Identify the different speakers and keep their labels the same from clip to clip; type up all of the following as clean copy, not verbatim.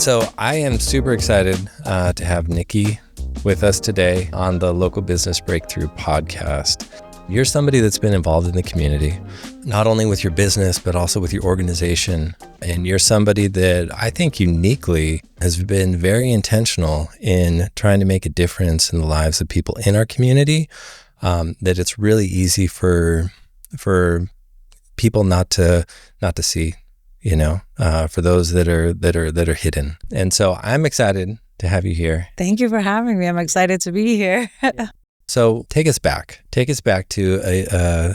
Speaker 1: So I am super excited to have Nikki with us today on the Local Business Breakthrough podcast. You're somebody that's been involved in the community, not only with your business, but also with your organization. And you're somebody that I think uniquely has been very intentional in trying to make a difference in the lives of people in our community, that it's really easy for people not to see, for those that are hidden. And so I'm excited to have you here.
Speaker 2: Thank you for having me. I'm excited to be here.
Speaker 1: So take us back to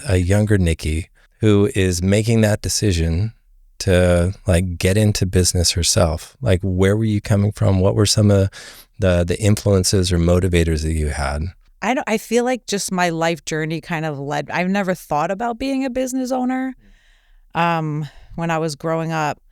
Speaker 1: a younger Nikki who is making that decision to get into business herself. Where were you coming from? What were some of the influences or motivators that you had?
Speaker 2: I feel like just my life journey kind of led. I've never thought about being a business owner. When I was growing up,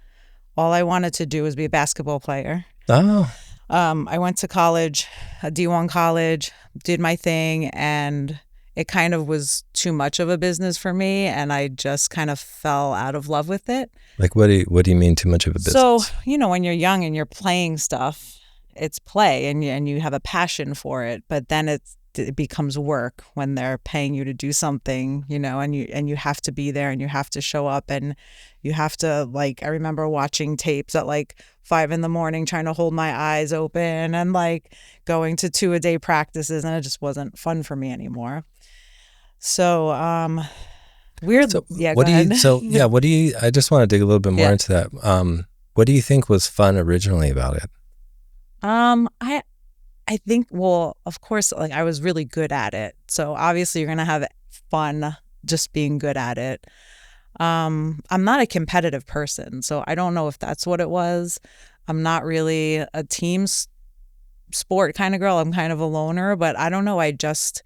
Speaker 2: all I wanted to do was be a basketball player.
Speaker 1: Oh.
Speaker 2: I went to college, a D1 college, did my thing, and it kind of was too much of a business for me, and I just kind of fell out of love with it.
Speaker 1: What do you mean too much of a business?
Speaker 2: So, when you're young and you're playing stuff, it's play and you have a passion for it, but then it becomes work when they're paying you to do something, and you have to be there and you have to show up and you have to, I remember watching tapes at 5 a.m. trying to hold my eyes open and going to 2-a-day practices, and it just wasn't fun for me anymore. So weird.
Speaker 1: So
Speaker 2: yeah,
Speaker 1: what
Speaker 2: go
Speaker 1: do
Speaker 2: ahead.
Speaker 1: you I just want to dig a little bit more into that. What do you think was fun originally about it?
Speaker 2: I think, well, of course, I was really good at it. So obviously you're going to have fun just being good at it. I'm not a competitive person, so I don't know if that's what it was. I'm not really a team sport kind of girl. I'm kind of a loner, but I don't know. It's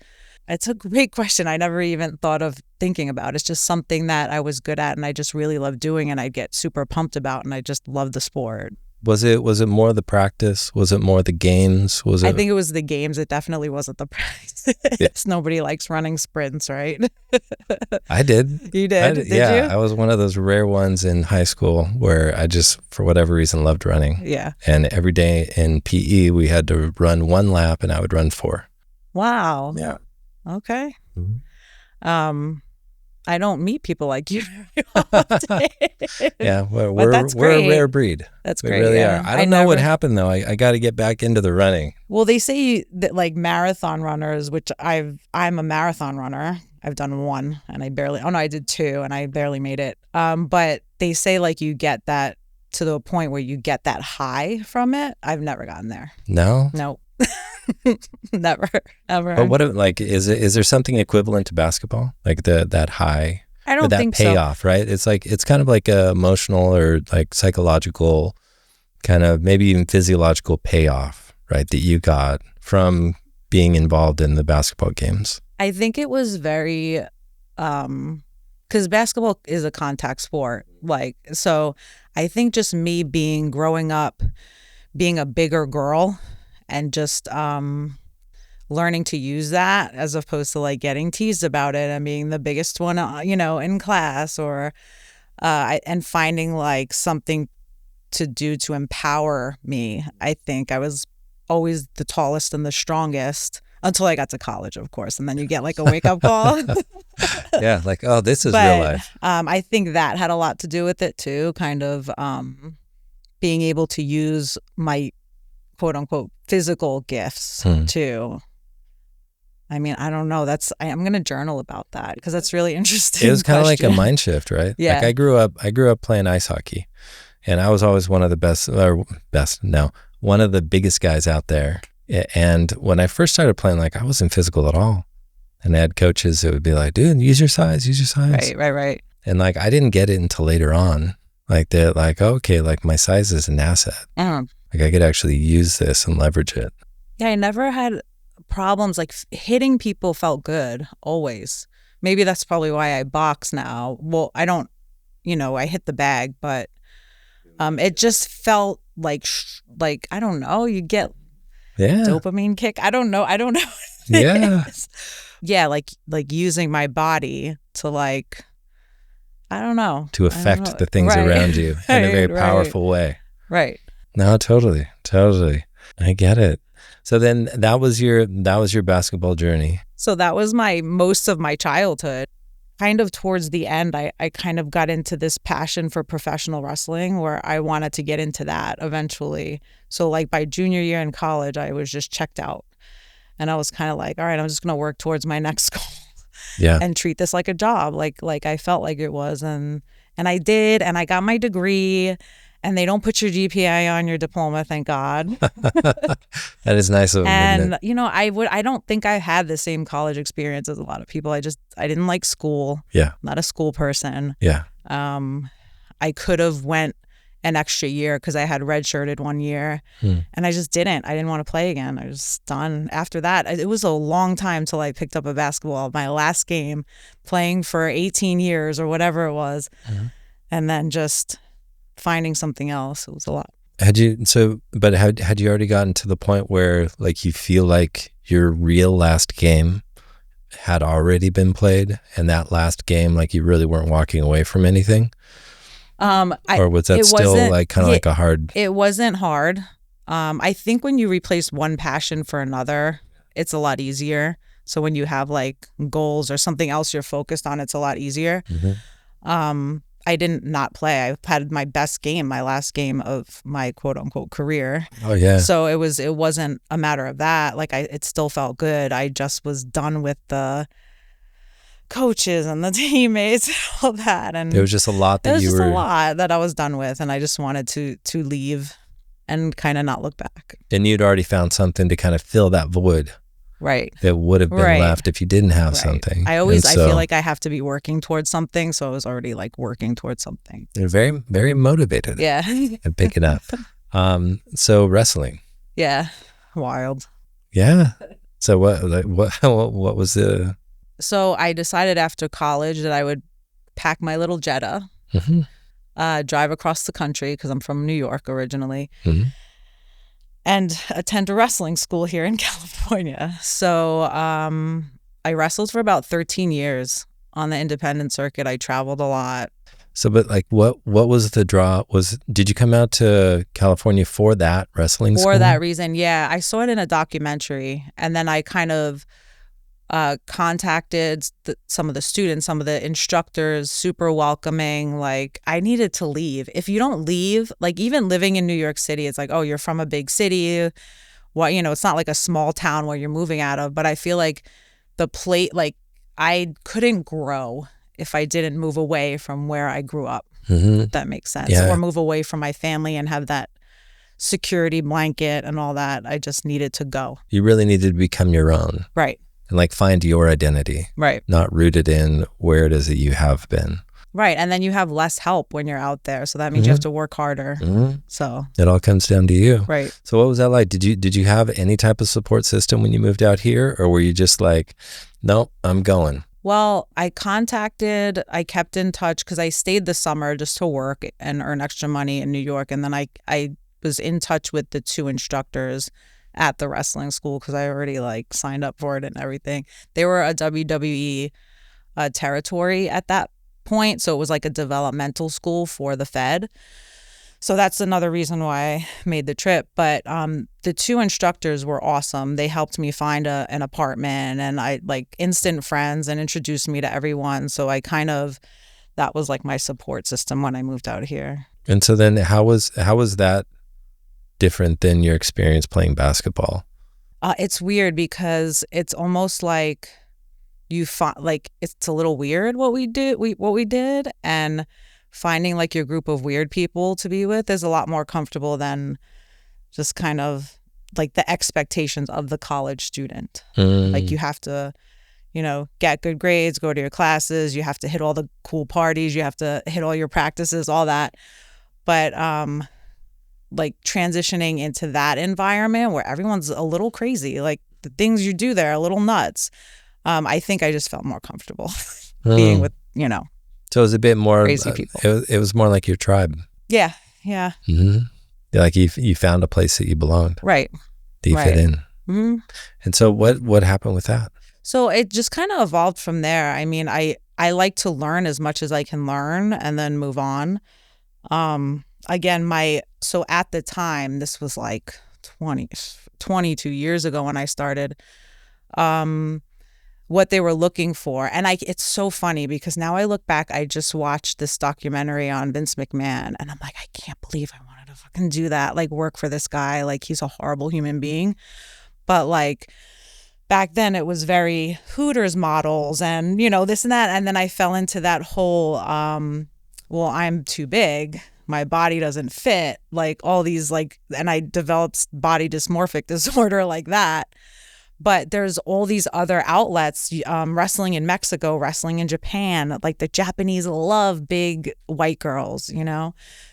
Speaker 2: a great question. I never even thought of thinking about. It's just something that I was good at and I just really love doing and I get super pumped about, and I just love the sport.
Speaker 1: Was it more the practice? Was it more the games?
Speaker 2: I think it was the games. It definitely wasn't the practice.
Speaker 1: Yeah.
Speaker 2: Nobody likes running sprints, right?
Speaker 1: I did.
Speaker 2: You did? Did
Speaker 1: yeah,
Speaker 2: you?
Speaker 1: I was one of those rare ones in high school where I just, for whatever reason, loved running.
Speaker 2: Yeah.
Speaker 1: And every day in PE, we had to run 1 lap and I would run 4.
Speaker 2: Wow.
Speaker 1: Yeah.
Speaker 2: Okay.
Speaker 1: Mm-hmm.
Speaker 2: I don't meet people like you very often.
Speaker 1: Yeah,
Speaker 2: But that's
Speaker 1: we're a
Speaker 2: great.
Speaker 1: rare breed.
Speaker 2: That's
Speaker 1: We
Speaker 2: great.
Speaker 1: really
Speaker 2: yeah.
Speaker 1: are. I don't know what happened though. I got to get back into the running.
Speaker 2: Well, they say that marathon runners, which I'm a marathon runner. I've done 1 and I did 2 and I barely made it. But they say you get that to the point where you get that high from it. I've never gotten there.
Speaker 1: No?
Speaker 2: Nope. Never, ever.
Speaker 1: But what is there something equivalent to basketball? That high?
Speaker 2: I don't think
Speaker 1: so. That payoff, right? It's kind of like a emotional or psychological, kind of maybe even physiological payoff, right? That you got from being involved in the basketball games.
Speaker 2: I think it was very, because basketball is a contact sport. So I think just me growing up, being a bigger girl and just learning to use that as opposed to getting teased about it and being the biggest one, in class or, and finding something to do to empower me. I think I was always the tallest and the strongest until I got to college, of course. And then you get a wake up call.
Speaker 1: Yeah. This is real life.
Speaker 2: I think that had a lot to do with it too. Kind of being able to use my quote unquote physical gifts too. I mean, I don't know. I'm going to journal about that because that's really interesting.
Speaker 1: It was kind of like a mind shift, right?
Speaker 2: Yeah.
Speaker 1: I grew up playing ice hockey, and I was always one of the one of the biggest guys out there. And when I first started playing, I wasn't physical at all. And I had coaches that would be like, dude, use your size.
Speaker 2: Right.
Speaker 1: And I didn't get it until later on. They're okay, my size is an asset. I could actually use this and leverage it.
Speaker 2: Yeah, I never had problems. Hitting people felt good always. Maybe that's probably why I box now. Well, I don't, I hit the bag, but it just felt like I don't know, you get dopamine kick. I don't know.
Speaker 1: Yeah.
Speaker 2: Yeah, like using my body to I don't know.
Speaker 1: To affect the things around you in a very powerful way.
Speaker 2: Right.
Speaker 1: No, totally. I get it. So then that was your basketball journey.
Speaker 2: So that was most of my childhood. Kind of towards the end, I kind of got into this passion for professional wrestling where I wanted to get into that eventually. So like by junior year in college, I was just checked out. And I was kind of like, all right, I'm just going to work towards my next goal.
Speaker 1: Yeah.
Speaker 2: And treat this like a job, like I felt like it was. And I did, and I got my degree. And they don't put your GPA on your diploma, thank God.
Speaker 1: That is nice of them.
Speaker 2: And I don't think I had the same college experience as a lot of people. I didn't like school.
Speaker 1: Yeah.
Speaker 2: Not a school person.
Speaker 1: Yeah.
Speaker 2: I could have went an extra year because I had redshirted 1 year, and I just didn't. I didn't want to play again. I was done. After that, it was a long time till I picked up a basketball. My last game, playing for 18 years or whatever it was, and then just finding something else. It was a lot.
Speaker 1: Had you already gotten to the point where like you feel like your real last game had already been played, and that last game like you really weren't walking away from anything? Or was that still like kind of like a hard?
Speaker 2: It wasn't hard. I think when you replace one passion for another, it's a lot easier. So when you have like goals or something else you're focused on, it's a lot easier. I didn't not play. I had my best game, my last game of my quote unquote career.
Speaker 1: Oh yeah.
Speaker 2: So it wasn't a matter of that. Like it still felt good. I just was done with the coaches and the teammates and all that. And
Speaker 1: there was just a lot that
Speaker 2: a lot that I was done with, and I just wanted to leave and kind of not look back.
Speaker 1: And you'd already found something to kind of fill that void.
Speaker 2: Right.
Speaker 1: That would have been left if you didn't have something.
Speaker 2: I feel like I have to be working towards something. So I was already like working towards something.
Speaker 1: You're very, very motivated.
Speaker 2: Yeah.
Speaker 1: And pick it up. So wrestling.
Speaker 2: Yeah. Wild.
Speaker 1: Yeah. So what was the...
Speaker 2: So I decided after college that I would pack my little Jetta, drive across the country because I'm from New York originally. And attend a wrestling school here in California. So I wrestled for about 13 years on the independent circuit. I traveled a lot.
Speaker 1: So, but like, what was the draw? Did you come out to California for that wrestling school?
Speaker 2: For that reason, yeah. I saw it in a documentary, and then I kind of contacted some of the students, some of the instructors, super welcoming. Like I needed to leave. If you don't leave, like even living in New York City, it's like, oh, you're from a big city. Well, it's not like a small town where you're moving out of. But I feel like like I couldn't grow if I didn't move away from where I grew up. If that makes sense.
Speaker 1: Yeah.
Speaker 2: Or move away from my family and have that security blanket and all that. I just needed to go.
Speaker 1: You really needed to become your own.
Speaker 2: Right.
Speaker 1: And like find your identity.
Speaker 2: Right.
Speaker 1: Not rooted in where it is that you have been.
Speaker 2: Right. And then you have less help when you're out there. So that means you have to work harder. So
Speaker 1: it all comes down to you.
Speaker 2: Right.
Speaker 1: So what was that like? Did you have any type of support system when you moved out here? Or were you just like, nope, I'm going?
Speaker 2: Well, I kept in touch because I stayed the summer just to work and earn extra money in New York. And then I was in touch with the 2 instructors at the wrestling school because I already like signed up for it and everything. They were a WWE territory at that point. So it was like a developmental school for the Fed. So that's another reason why I made the trip. But the 2 instructors were awesome. They helped me find an apartment, and I like instant friends and introduced me to everyone. So that was like my support system when I moved out here.
Speaker 1: And so then how was that different than your experience playing basketball?
Speaker 2: It's weird because it's almost like it's a little weird what we did, and finding like your group of weird people to be with is a lot more comfortable than just kind of like the expectations of the college student. Like you have to, get good grades, go to your classes, you have to hit all the cool parties, you have to hit all your practices, all that. But like transitioning into that environment where everyone's a little crazy, like the things you do there are a little nuts. I think I just felt more comfortable being with,
Speaker 1: So it was a bit more
Speaker 2: crazy people.
Speaker 1: It was more like your tribe.
Speaker 2: Yeah. Yeah.
Speaker 1: Like you found a place that you belonged.
Speaker 2: Right.
Speaker 1: That you fit in. And so what happened with that?
Speaker 2: So it just kind of evolved from there. I mean, I like to learn as much as I can learn and then move on. again, so at the time, this was like 22 years ago when I started, what they were looking for. And it's so funny because now I look back, I just watched this documentary on Vince McMahon and I'm like, I can't believe I wanted to fucking do that, like work for this guy. Like he's a horrible human being. But like back then it was very Hooters models and, this and that. And then I fell into that whole, well, I'm too big. My body doesn't fit, like all these and I developed body dysmorphic disorder like that. But there's all these other outlets, wrestling in Mexico, wrestling in Japan. Like the Japanese love big white girls,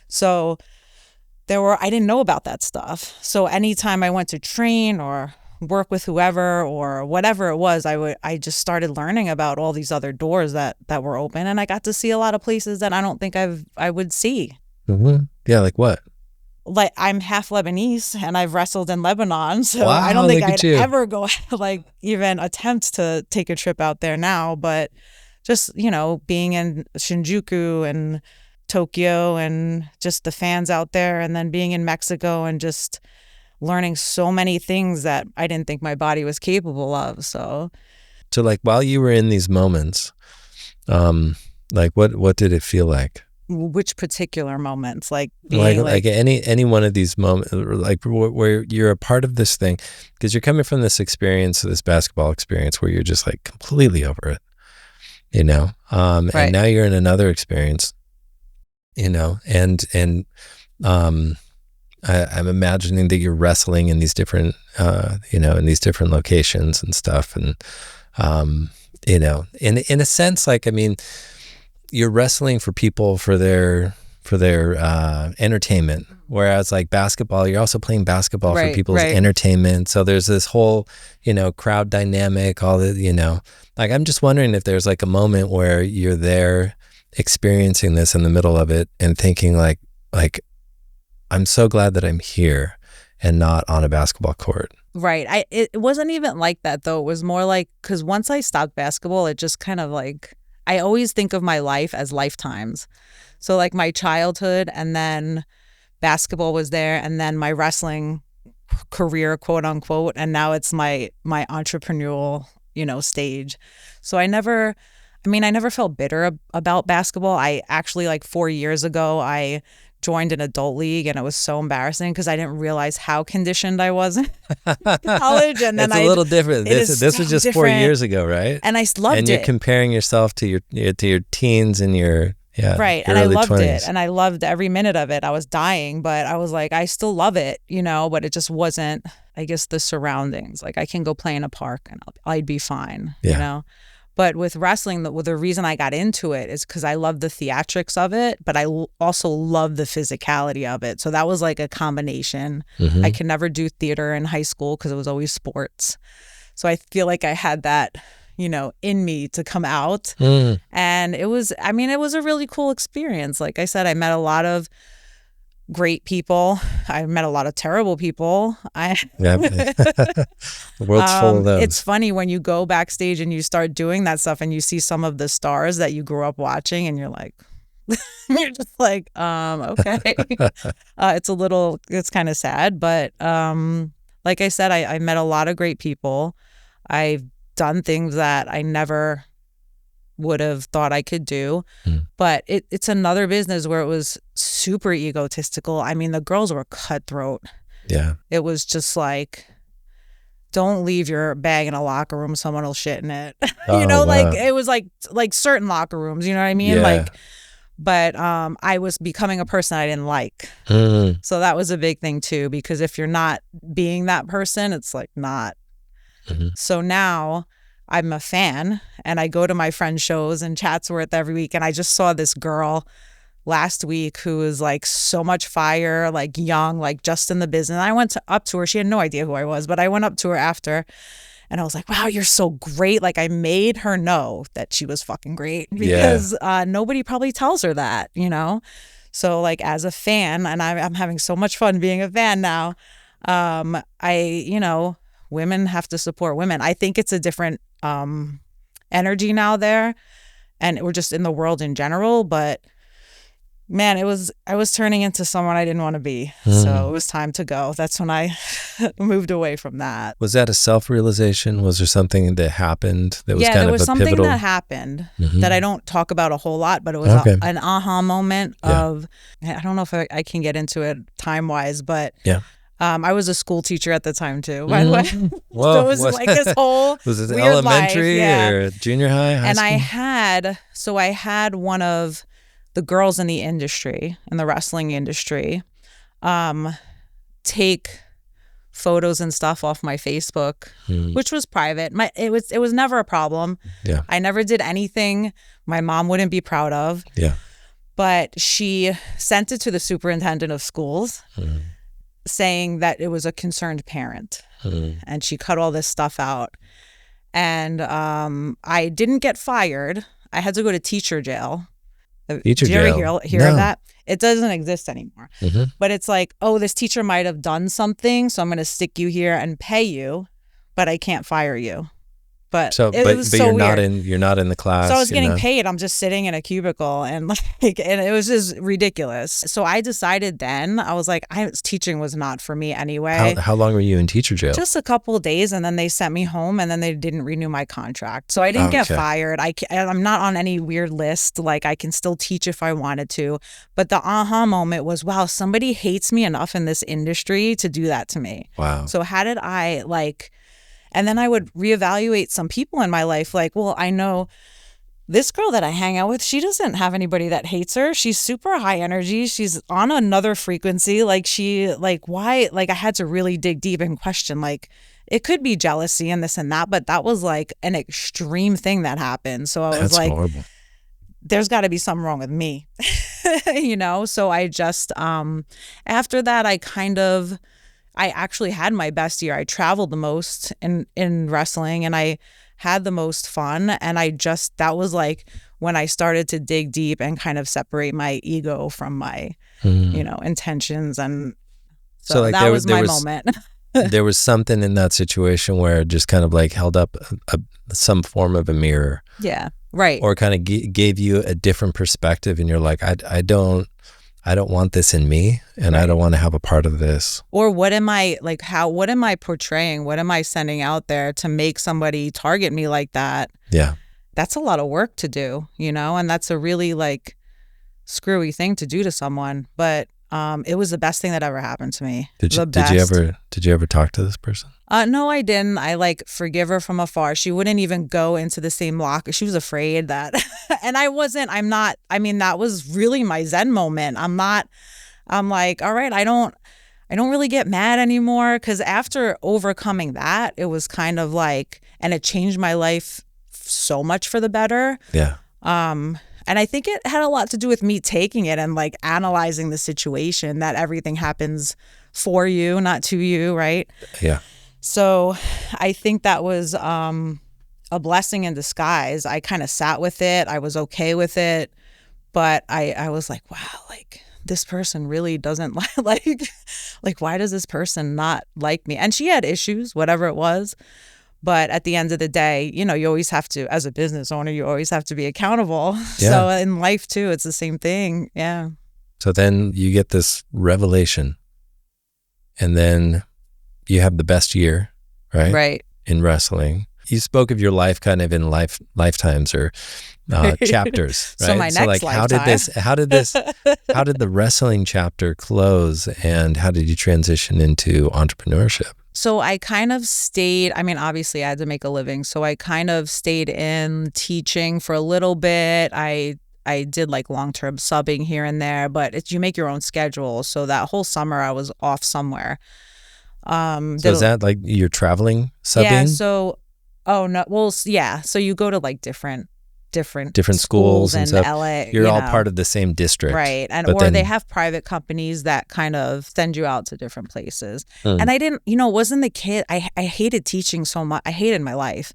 Speaker 2: So I didn't know about that stuff. So anytime I went to train or work with whoever or whatever it was, I just started learning about all these other doors that were open. And I got to see a lot of places that I don't think I would see.
Speaker 1: Mm-hmm. Yeah, like what?
Speaker 2: Like I'm half Lebanese and I've wrestled in Lebanon. So
Speaker 1: wow,
Speaker 2: I don't think I'd ever go even attempt to take a trip out there now. But just, being in Shinjuku and Tokyo and just the fans out there and then being in Mexico and just learning so many things that I didn't think my body was capable of. So
Speaker 1: like while you were in these moments, like what did it feel like?
Speaker 2: Which particular moments? Like
Speaker 1: any one of these moments, like where you're a part of this thing, because you're coming from this experience, this basketball experience, where you're just like completely over it, right. And now you're in another experience, and I'm imagining that you're wrestling in these different, in these different locations and stuff, and in a sense, like you're wrestling for people for their entertainment, whereas like basketball, you're also playing basketball for people's entertainment. So there's this whole crowd dynamic, all the like I'm just wondering if there's like a moment where you're there experiencing this in the middle of it and thinking like I'm so glad that I'm here and not on a basketball court.
Speaker 2: Right. It wasn't even like that though. It was more like, because once I stopped basketball, it just kind of like, I always think of my life as lifetimes. So like my childhood and then basketball was there and then my wrestling career, quote unquote. And now it's my entrepreneurial, stage. So I never felt bitter about basketball. I actually, like 4 years ago, I joined an adult league and it was so embarrassing because I didn't realize how conditioned I was in college. And then
Speaker 1: it's a little different. This was just different. 4 years ago, right?
Speaker 2: And I loved it.
Speaker 1: And you're comparing yourself to your teens and your
Speaker 2: right.
Speaker 1: Your
Speaker 2: and I loved
Speaker 1: 20s.
Speaker 2: it. And I loved every minute of it. I was dying, but I was like, I still love it, but it just wasn't, I guess, the surroundings. Like I can go play in a park and I'd be fine, But with wrestling, the reason I got into it is because I love the theatrics of it, but I also love the physicality of it. So that was like a combination. Mm-hmm. I could never do theater in high school because it was always sports. So I feel like I had that, in me to come out. Mm. And it was a really cool experience. Like I said, I met a lot of great people. I met a lot of terrible people.
Speaker 1: The world's full of those.
Speaker 2: It's funny when you go backstage and you start doing that stuff and you see some of the stars that you grew up watching and you're like, you're just like, okay. It's kind of sad. But like I said, I met a lot of great people. I've done things that I never would have thought I could do. But it's another business where it was super egotistical. I mean, the girls were cutthroat.
Speaker 1: Yeah.
Speaker 2: It was just like, don't leave your bag in a locker room, someone will shit in it.
Speaker 1: Wow.
Speaker 2: Like it was like certain locker rooms, you know what I mean?
Speaker 1: Yeah.
Speaker 2: But I was becoming a person I didn't like. So that was a big thing too, because if you're not being that person, it's like not. Mm-hmm. So now I'm a fan and I go to my friend's shows in Chatsworth every week. And I just saw this girl last week who was like so much fire, like young, like just in the business. I went up to her. She had no idea who I was, but I went up to her after and I was like, wow, you're so great. Like I made her know that she was fucking great because nobody probably tells her that, So like as a fan, and I'm having so much fun being a fan now, women have to support women. I think it's a different energy now there, and we're just in the world in general, but man, I was turning into someone I didn't want to be. So it was time to go. That's when I moved away from that.
Speaker 1: Was that a self-realization? Was there something that happened that was kind of a pivotal?
Speaker 2: Yeah, there was something that happened that I don't talk about a whole lot, but it was an aha moment of, I don't know if I can get into it time-wise, but I was a school teacher at the time too, by the way.
Speaker 1: Whoa,
Speaker 2: so it was like this whole
Speaker 1: was it
Speaker 2: weird
Speaker 1: elementary
Speaker 2: life,
Speaker 1: or junior high
Speaker 2: and
Speaker 1: school?
Speaker 2: I had one of the girls in the industry, in the wrestling industry, take photos and stuff off my Facebook, which was private. It was never a problem.
Speaker 1: Yeah.
Speaker 2: I never did anything my mom wouldn't be proud of.
Speaker 1: Yeah.
Speaker 2: But she sent it to the superintendent of schools saying that it was a concerned parent. And she cut all this stuff out. And I didn't get fired. I had to go to teacher jail.
Speaker 1: Teacher
Speaker 2: Did you ever
Speaker 1: jail?
Speaker 2: hear of that? It doesn't exist anymore. But it's like, oh, this teacher might have done something, so I'm going to stick you here and pay you, but I can't fire you. But it was so weird.
Speaker 1: You're not in the class.
Speaker 2: So I was getting paid. I'm just sitting in a cubicle and it was just ridiculous. So I decided then, I was like, teaching was not for me anyway.
Speaker 1: How long were you in teacher jail?
Speaker 2: Just a couple of days, and then they sent me home, and then they didn't renew my contract. So I didn't get fired. I'm not on any weird list. Like, I can still teach if I wanted to. But the aha moment was, wow, somebody hates me enough in this industry to do that to me.
Speaker 1: Wow.
Speaker 2: So how did I and then I would reevaluate some people in my life. Like, well, I know this girl that I hang out with, she doesn't have anybody that hates her. She's super high energy. She's on another frequency. Why? Like, I had to really dig deep and question, it could be jealousy and this and that, but that was like an extreme thing that happened. So I was like, horrible. There's got to be something wrong with me, So I just, after that, I actually had my best year. I traveled the most in wrestling, and I had the most fun. And that was like when I started to dig deep and kind of separate my ego from my, intentions. And so that was my moment.
Speaker 1: There was something in that situation where it just kind of held up some form of a mirror.
Speaker 2: Yeah, right.
Speaker 1: Or kind of gave you a different perspective, and you're like, I don't want this in me, and I don't want to have a part of this.
Speaker 2: Or what am I portraying? What am I sending out there to make somebody target me like that?
Speaker 1: Yeah.
Speaker 2: That's a lot of work to do, and that's a really screwy thing to do to someone. But it was the best thing that ever happened to me. Did
Speaker 1: you ever talk to this person?
Speaker 2: No, I didn't. I forgive her from afar. She wouldn't even go into the same locker. She was afraid that, and that was really my Zen moment. I'm like, all right, I don't really get mad anymore. 'Cause after overcoming that, it was kind of and it changed my life so much for the better.
Speaker 1: Yeah.
Speaker 2: And I think it had a lot to do with me taking it and analyzing the situation, that everything happens for you, not to you, right?
Speaker 1: Yeah.
Speaker 2: So I think that was a blessing in disguise. I kind of sat with it. I was okay with it. But I was like, wow, this person really doesn't why does this person not like me? And she had issues, whatever it was. But at the end of the day, you always have to, as a business owner, you always have to be accountable. Yeah. So in life too, it's the same thing. Yeah.
Speaker 1: So then you get this revelation, and then you have the best year, right?
Speaker 2: Right.
Speaker 1: In wrestling. You spoke of your life kind of in lifetimes or chapters, right?
Speaker 2: So my next lifetime.
Speaker 1: How did the wrestling chapter close, and how did you transition into entrepreneurship?
Speaker 2: So I kind of stayed, obviously I had to make a living. So I kind of stayed in teaching for a little bit. I did long-term subbing here and there, but you make your own schedule. So that whole summer I was off somewhere.
Speaker 1: So is that you're traveling subbing?
Speaker 2: Yeah. So, so you go to different schools in LA.
Speaker 1: You're all part of the same district.
Speaker 2: Right. They have private companies that kind of send you out to different places. And I didn't, wasn't the kid, I hated teaching so much. I hated my life.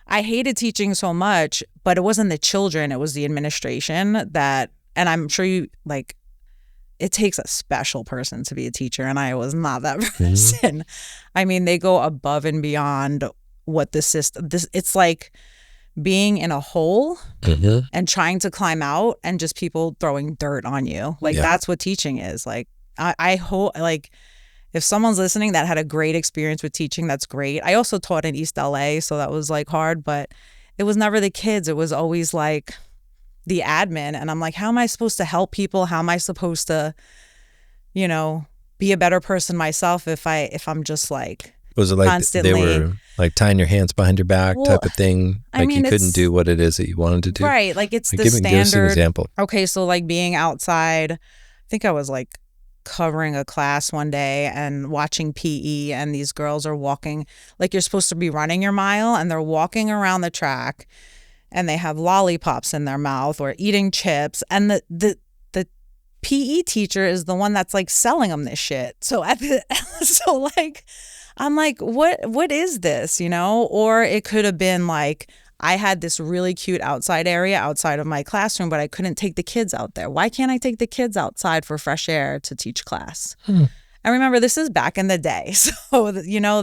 Speaker 2: I hated teaching so much, but it wasn't the children, it was the administration and I'm sure it takes a special person to be a teacher, and I was not that person. They go above and beyond what the system, it's being in a hole
Speaker 1: Mm-hmm.
Speaker 2: and trying to climb out and just people throwing dirt on you. Like that's what teaching is. Like I hope like if someone's listening that had a great experience with teaching, that's great. I also taught in East LA, so that was like hard, but it was never the kids. It was always like the admin. And I'm like, how am I supposed to help people? How am I supposed to, you know, be a better person myself if I'm just like
Speaker 1: Was it like
Speaker 2: constantly,
Speaker 1: they were like tying your hands behind your back type of thing? Like
Speaker 2: I mean,
Speaker 1: you couldn't do what it is that you wanted to do?
Speaker 2: Right. Like it's
Speaker 1: like
Speaker 2: the
Speaker 1: give us an
Speaker 2: standard.
Speaker 1: example.
Speaker 2: Okay. So like being outside, I think I was like covering a class one day and watching PE, and these girls are walking like you're supposed to be running your mile, and they're walking around the track and they have lollipops in their mouth or eating chips, and the PE teacher is the one that's like selling them this shit. So so like I'm like, what is this, you know? Or it could have been like I had this really cute outside area outside of my classroom, but I couldn't take the kids out there. Why can't I take the kids outside for fresh air to teach class? And remember, this is back in the day. So, you know,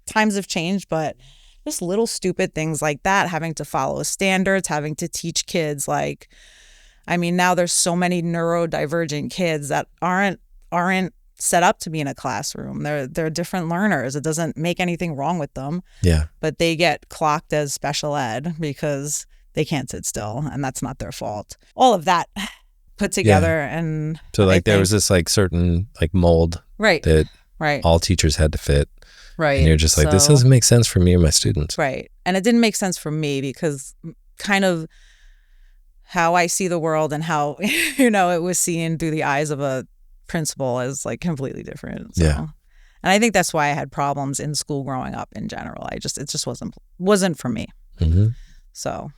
Speaker 2: times have changed, but just little stupid things like that, having to follow standards, having to teach kids like, I mean, now there's so many neurodivergent kids that aren't set up to be in a classroom. They're different learners. It doesn't make anything wrong with them.
Speaker 1: Yeah.
Speaker 2: But they get clocked as special ed because they can't sit still, and that's not their fault. All of that put together, and
Speaker 1: so like there was this like certain like mold that all teachers had to fit.
Speaker 2: Right.
Speaker 1: And you're just like, this doesn't make sense for me or my students.
Speaker 2: Right. And it didn't make sense for me because kind of how I see the world and how, you know, it was seen through the eyes of a principal is like completely different. So.
Speaker 1: Yeah.
Speaker 2: And I think that's why I had problems in school growing up in general. It just wasn't for me.
Speaker 1: Mm-hmm.
Speaker 2: So,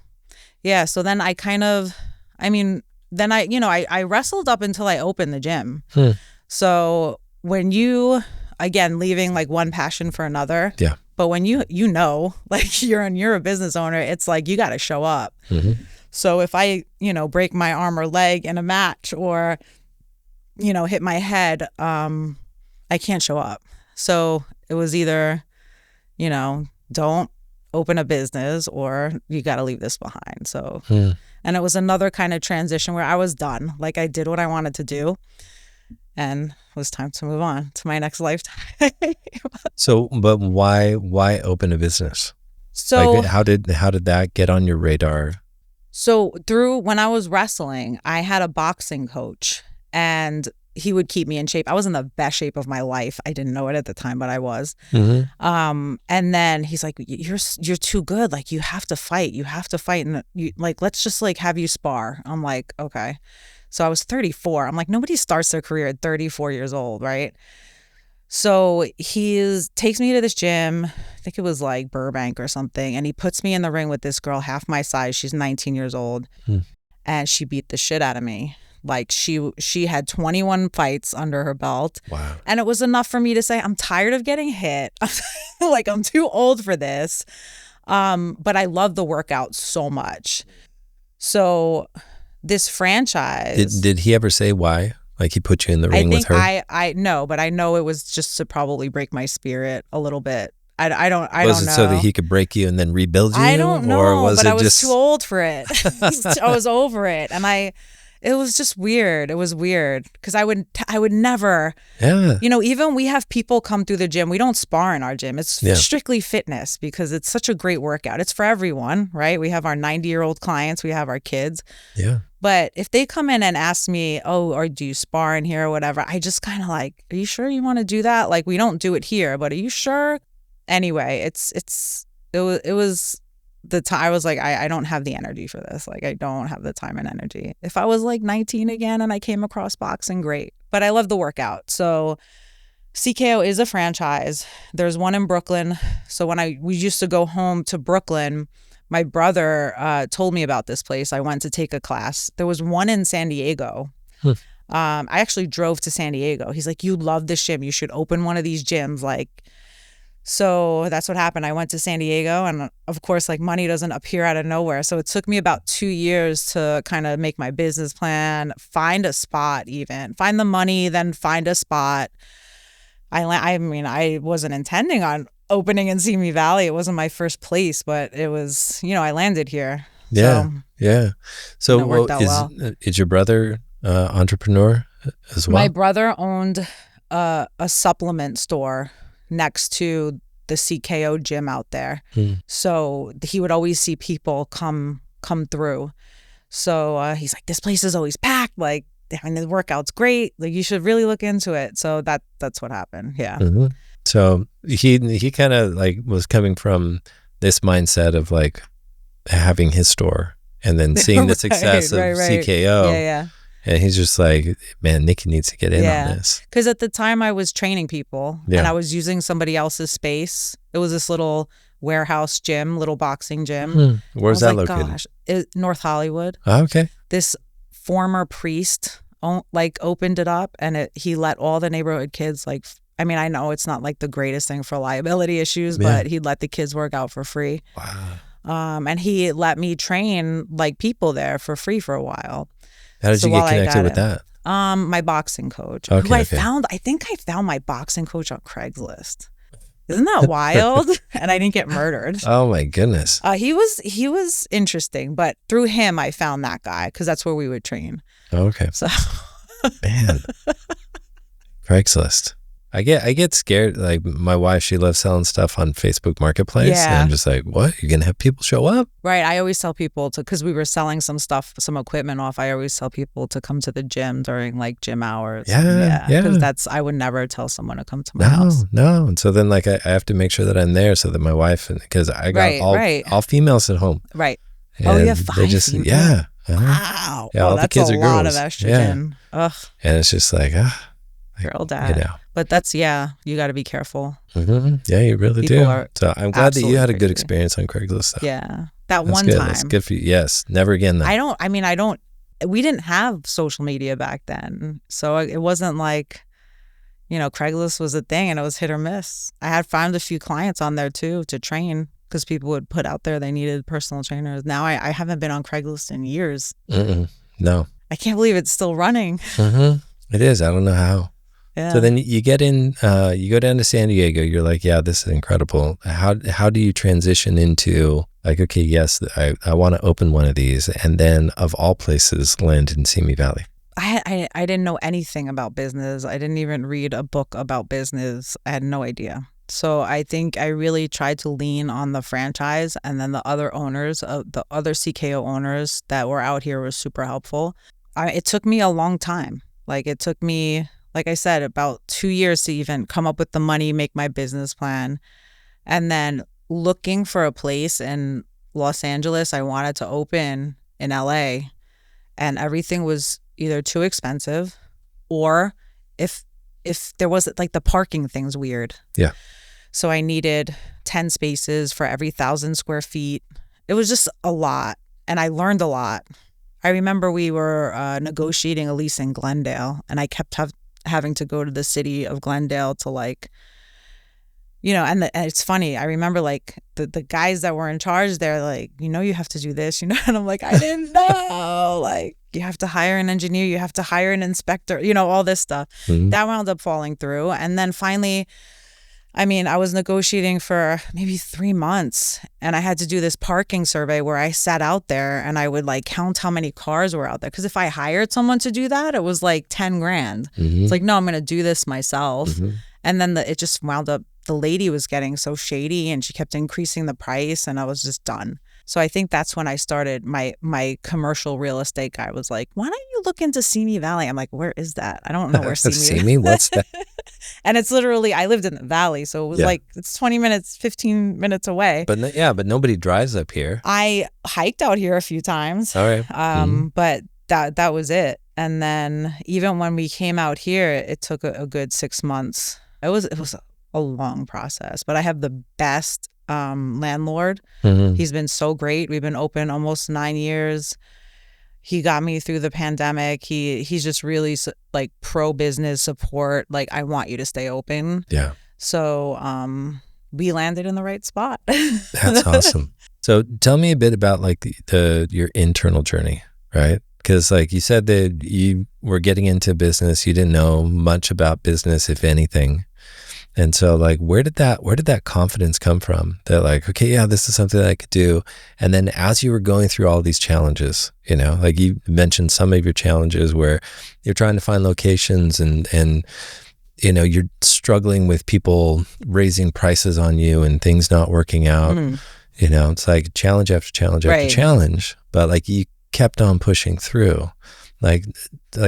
Speaker 2: yeah. So then I kind of, I mean, then I wrestled up until I opened the gym. So when you, again, leaving like one passion for another.
Speaker 1: Yeah.
Speaker 2: But when you know, like you're a business owner, it's like you got to show up.
Speaker 1: Mm-hmm.
Speaker 2: So if I, you know, break my arm or leg in a match or, you know, hit my head, I can't show up. So it was either, you know, don't open a business or you got to leave this behind. So, and it was another kind of transition where I was done. Like I did what I wanted to do and it was time to move on to my next lifetime.
Speaker 1: So, but why open a business?
Speaker 2: So
Speaker 1: like, how did that get on your radar?
Speaker 2: So when I was wrestling, I had a boxing coach and he would keep me in shape. I was in the best shape of my life. I didn't know it at the time, but I was. Mm-hmm. And then he's like, you're too good. Like you have to fight. You have to fight. And let's just like have you spar. I'm like, okay. So I was 34. I'm like, nobody starts their career at 34 years old, right? So he takes me to this gym. I think it was like Burbank or something. And he puts me in the ring with this girl half my size. She's 19 years old. And she beat the shit out of me. Like she had 21 fights under her belt.
Speaker 1: Wow.
Speaker 2: And it was enough for me to say, I'm tired of getting hit. Like I'm too old for this. But I love the workout so much. So this franchise.
Speaker 1: Did he ever say why? Like he put you in the ring with her?
Speaker 2: I know, but I know it was just to probably break my spirit a little bit. I don't know.
Speaker 1: Was it so that he could break you and then rebuild you?
Speaker 2: I don't know,
Speaker 1: or was
Speaker 2: but
Speaker 1: it
Speaker 2: I was
Speaker 1: just
Speaker 2: too old for it. I was over it, and it was just weird. It was weird because I would never.
Speaker 1: Yeah.
Speaker 2: You know, even we have people come through the gym. We don't spar in our gym. It's strictly fitness because it's such a great workout. It's for everyone, right? We have our 90-year-old clients. We have our kids.
Speaker 1: Yeah.
Speaker 2: But if they come in and ask me, oh, or do you spar in here or whatever, I just kind of like, are you sure you want to do that? Like, we don't do it here, but are you sure? Anyway, it was the time I was like, I don't have the energy for this. Like, I don't have the time and energy. If I was like 19 again and I came across boxing, great. But I love the workout. So CKO is a franchise. There's one in Brooklyn. So when we used to go home to Brooklyn, my brother told me about this place. I went to take a class. There was one in San Diego. I actually drove to San Diego. He's like, you love this gym. You should open one of these gyms. Like, so that's what happened. I went to San Diego, and of course, like money doesn't appear out of nowhere. So it took me about 2 years to kind of make my business plan, find a spot, even find the money, then find a spot. I mean, I wasn't intending on opening in Simi Valley. It wasn't my first place, but it was, I landed here.
Speaker 1: Yeah.
Speaker 2: So,
Speaker 1: Yeah. So
Speaker 2: it worked out well.
Speaker 1: Is your brother entrepreneur as well?
Speaker 2: My brother owned a supplement store next to the CKO gym out there. So he would always see people come through. So he's like, this place is always packed. Like, I mean, the workout's great. Like, you should really look into it. So that's what happened. Yeah.
Speaker 1: So he kind of like was coming from this mindset of like having his store and then seeing the success of CKO.
Speaker 2: Yeah.
Speaker 1: And he's just like, man, Nikki needs to get in on this.
Speaker 2: Because at the time I was training people and I was using somebody else's space. It was this little warehouse gym, little boxing gym.
Speaker 1: Where's that located?
Speaker 2: Gosh, North Hollywood.
Speaker 1: Oh, okay.
Speaker 2: This former priest opened it up, and he let all the neighborhood kids I mean, I know it's not like the greatest thing for liability issues, but he'd let the kids work out for free.
Speaker 1: Wow.
Speaker 2: And he let me train like people there for free for a while.
Speaker 1: How did you get connected with that?
Speaker 2: My boxing coach,
Speaker 1: who
Speaker 2: I think I found my boxing coach on Craigslist. Isn't that wild? And I didn't get murdered.
Speaker 1: Oh my goodness.
Speaker 2: He was interesting, but through him I found that guy because that's where we would train.
Speaker 1: Okay.
Speaker 2: So,
Speaker 1: man, Craigslist. I get scared. Like my wife, she loves selling stuff on Facebook Marketplace. And I'm just like, what? You're going to have people show up?
Speaker 2: Right. I always tell people because we were selling some equipment off. I always tell people to come to the gym during like gym hours.
Speaker 1: Yeah.
Speaker 2: Because I would never tell someone to come to my house.
Speaker 1: No. And so then like I have to make sure that I'm there so that my wife, because I got all females at home.
Speaker 2: Right.
Speaker 1: And
Speaker 2: you have 5 females?
Speaker 1: Yeah.
Speaker 2: Wow.
Speaker 1: Yeah, all
Speaker 2: that's
Speaker 1: the kids
Speaker 2: a
Speaker 1: are
Speaker 2: lot
Speaker 1: girls.
Speaker 2: of estrogen. Ugh.
Speaker 1: And it's just like,
Speaker 2: girl dad. But that's, you got to be careful.
Speaker 1: Yeah, you really do. So I'm glad that you had a good experience on Craigslist.
Speaker 2: Yeah. That's
Speaker 1: one
Speaker 2: time.
Speaker 1: That's good for you. Yes. Never again though.
Speaker 2: We didn't have social media back then. So it wasn't like, Craigslist was a thing and it was hit or miss. I had found a few clients on there too to train because people would put out there they needed personal trainers. Now I haven't been on Craigslist in years.
Speaker 1: No.
Speaker 2: I can't believe it's still running.
Speaker 1: It is. I don't know how.
Speaker 2: Yeah.
Speaker 1: So then you get in, you go down to San Diego. You're like, yeah, this is incredible. How do you transition into like, okay, yes, I want to open one of these, and then of all places, land in Simi Valley?
Speaker 2: I didn't know anything about business. I didn't even read a book about business. I had no idea. So I think I really tried to lean on the franchise, and then the other owners, the other CKO owners that were out here were super helpful. It took me a long time. Like it took me, like I said, about 2 years to even come up with the money, make my business plan. And then looking for a place in Los Angeles, I wanted to open in LA, and everything was either too expensive or if there was like the parking thing's weird.
Speaker 1: Yeah.
Speaker 2: So I needed 10 spaces for every 1,000 square feet. It was just a lot. And I learned a lot. I remember we were negotiating a lease in Glendale, and I kept having to go to the city of Glendale to like, and it's funny. I remember like the guys that were in charge there, like, you have to do this, and I'm like, I didn't know. Like, you have to hire an engineer, you have to hire an inspector, all this stuff. That wound up falling through. And then finally, I was negotiating for maybe 3 months, and I had to do this parking survey where I sat out there and I would like count how many cars were out there. Because if I hired someone to do that, it was like 10 grand. It's like, no, I'm going to do this myself. And then it just wound up, the lady was getting so shady and she kept increasing the price, and I was just done. So I think that's when I started my commercial real estate guy was like, why don't you look into Simi Valley? I'm like, where is that? I don't know where Simi is.
Speaker 1: Simi? What's that?
Speaker 2: And it's literally, I lived in the valley, so it was like, it's 20 minutes, 15 minutes away.
Speaker 1: But but nobody drives up here.
Speaker 2: I hiked out here a few times.
Speaker 1: All right.
Speaker 2: But that was it. And then even when we came out here, it took a good 6 months. It was a long process, but I have the best landlord. He's been so great. We've been open almost 9 years. He got me through the pandemic. He's just really like pro business support. Like, I want you to stay open.
Speaker 1: Yeah.
Speaker 2: So we landed in the right spot.
Speaker 1: That's awesome. So tell me a bit about like your internal journey, right? Because like you said that you were getting into business, you didn't know much about business, if anything. And so like, where did that confidence come from? That like, okay, yeah, this is something that I could do. And then as you were going through all these challenges, like you mentioned some of your challenges where you're trying to find locations and you're struggling with people raising prices on you and things not working out. It's like challenge after challenge after challenge, but like you kept on pushing through. Like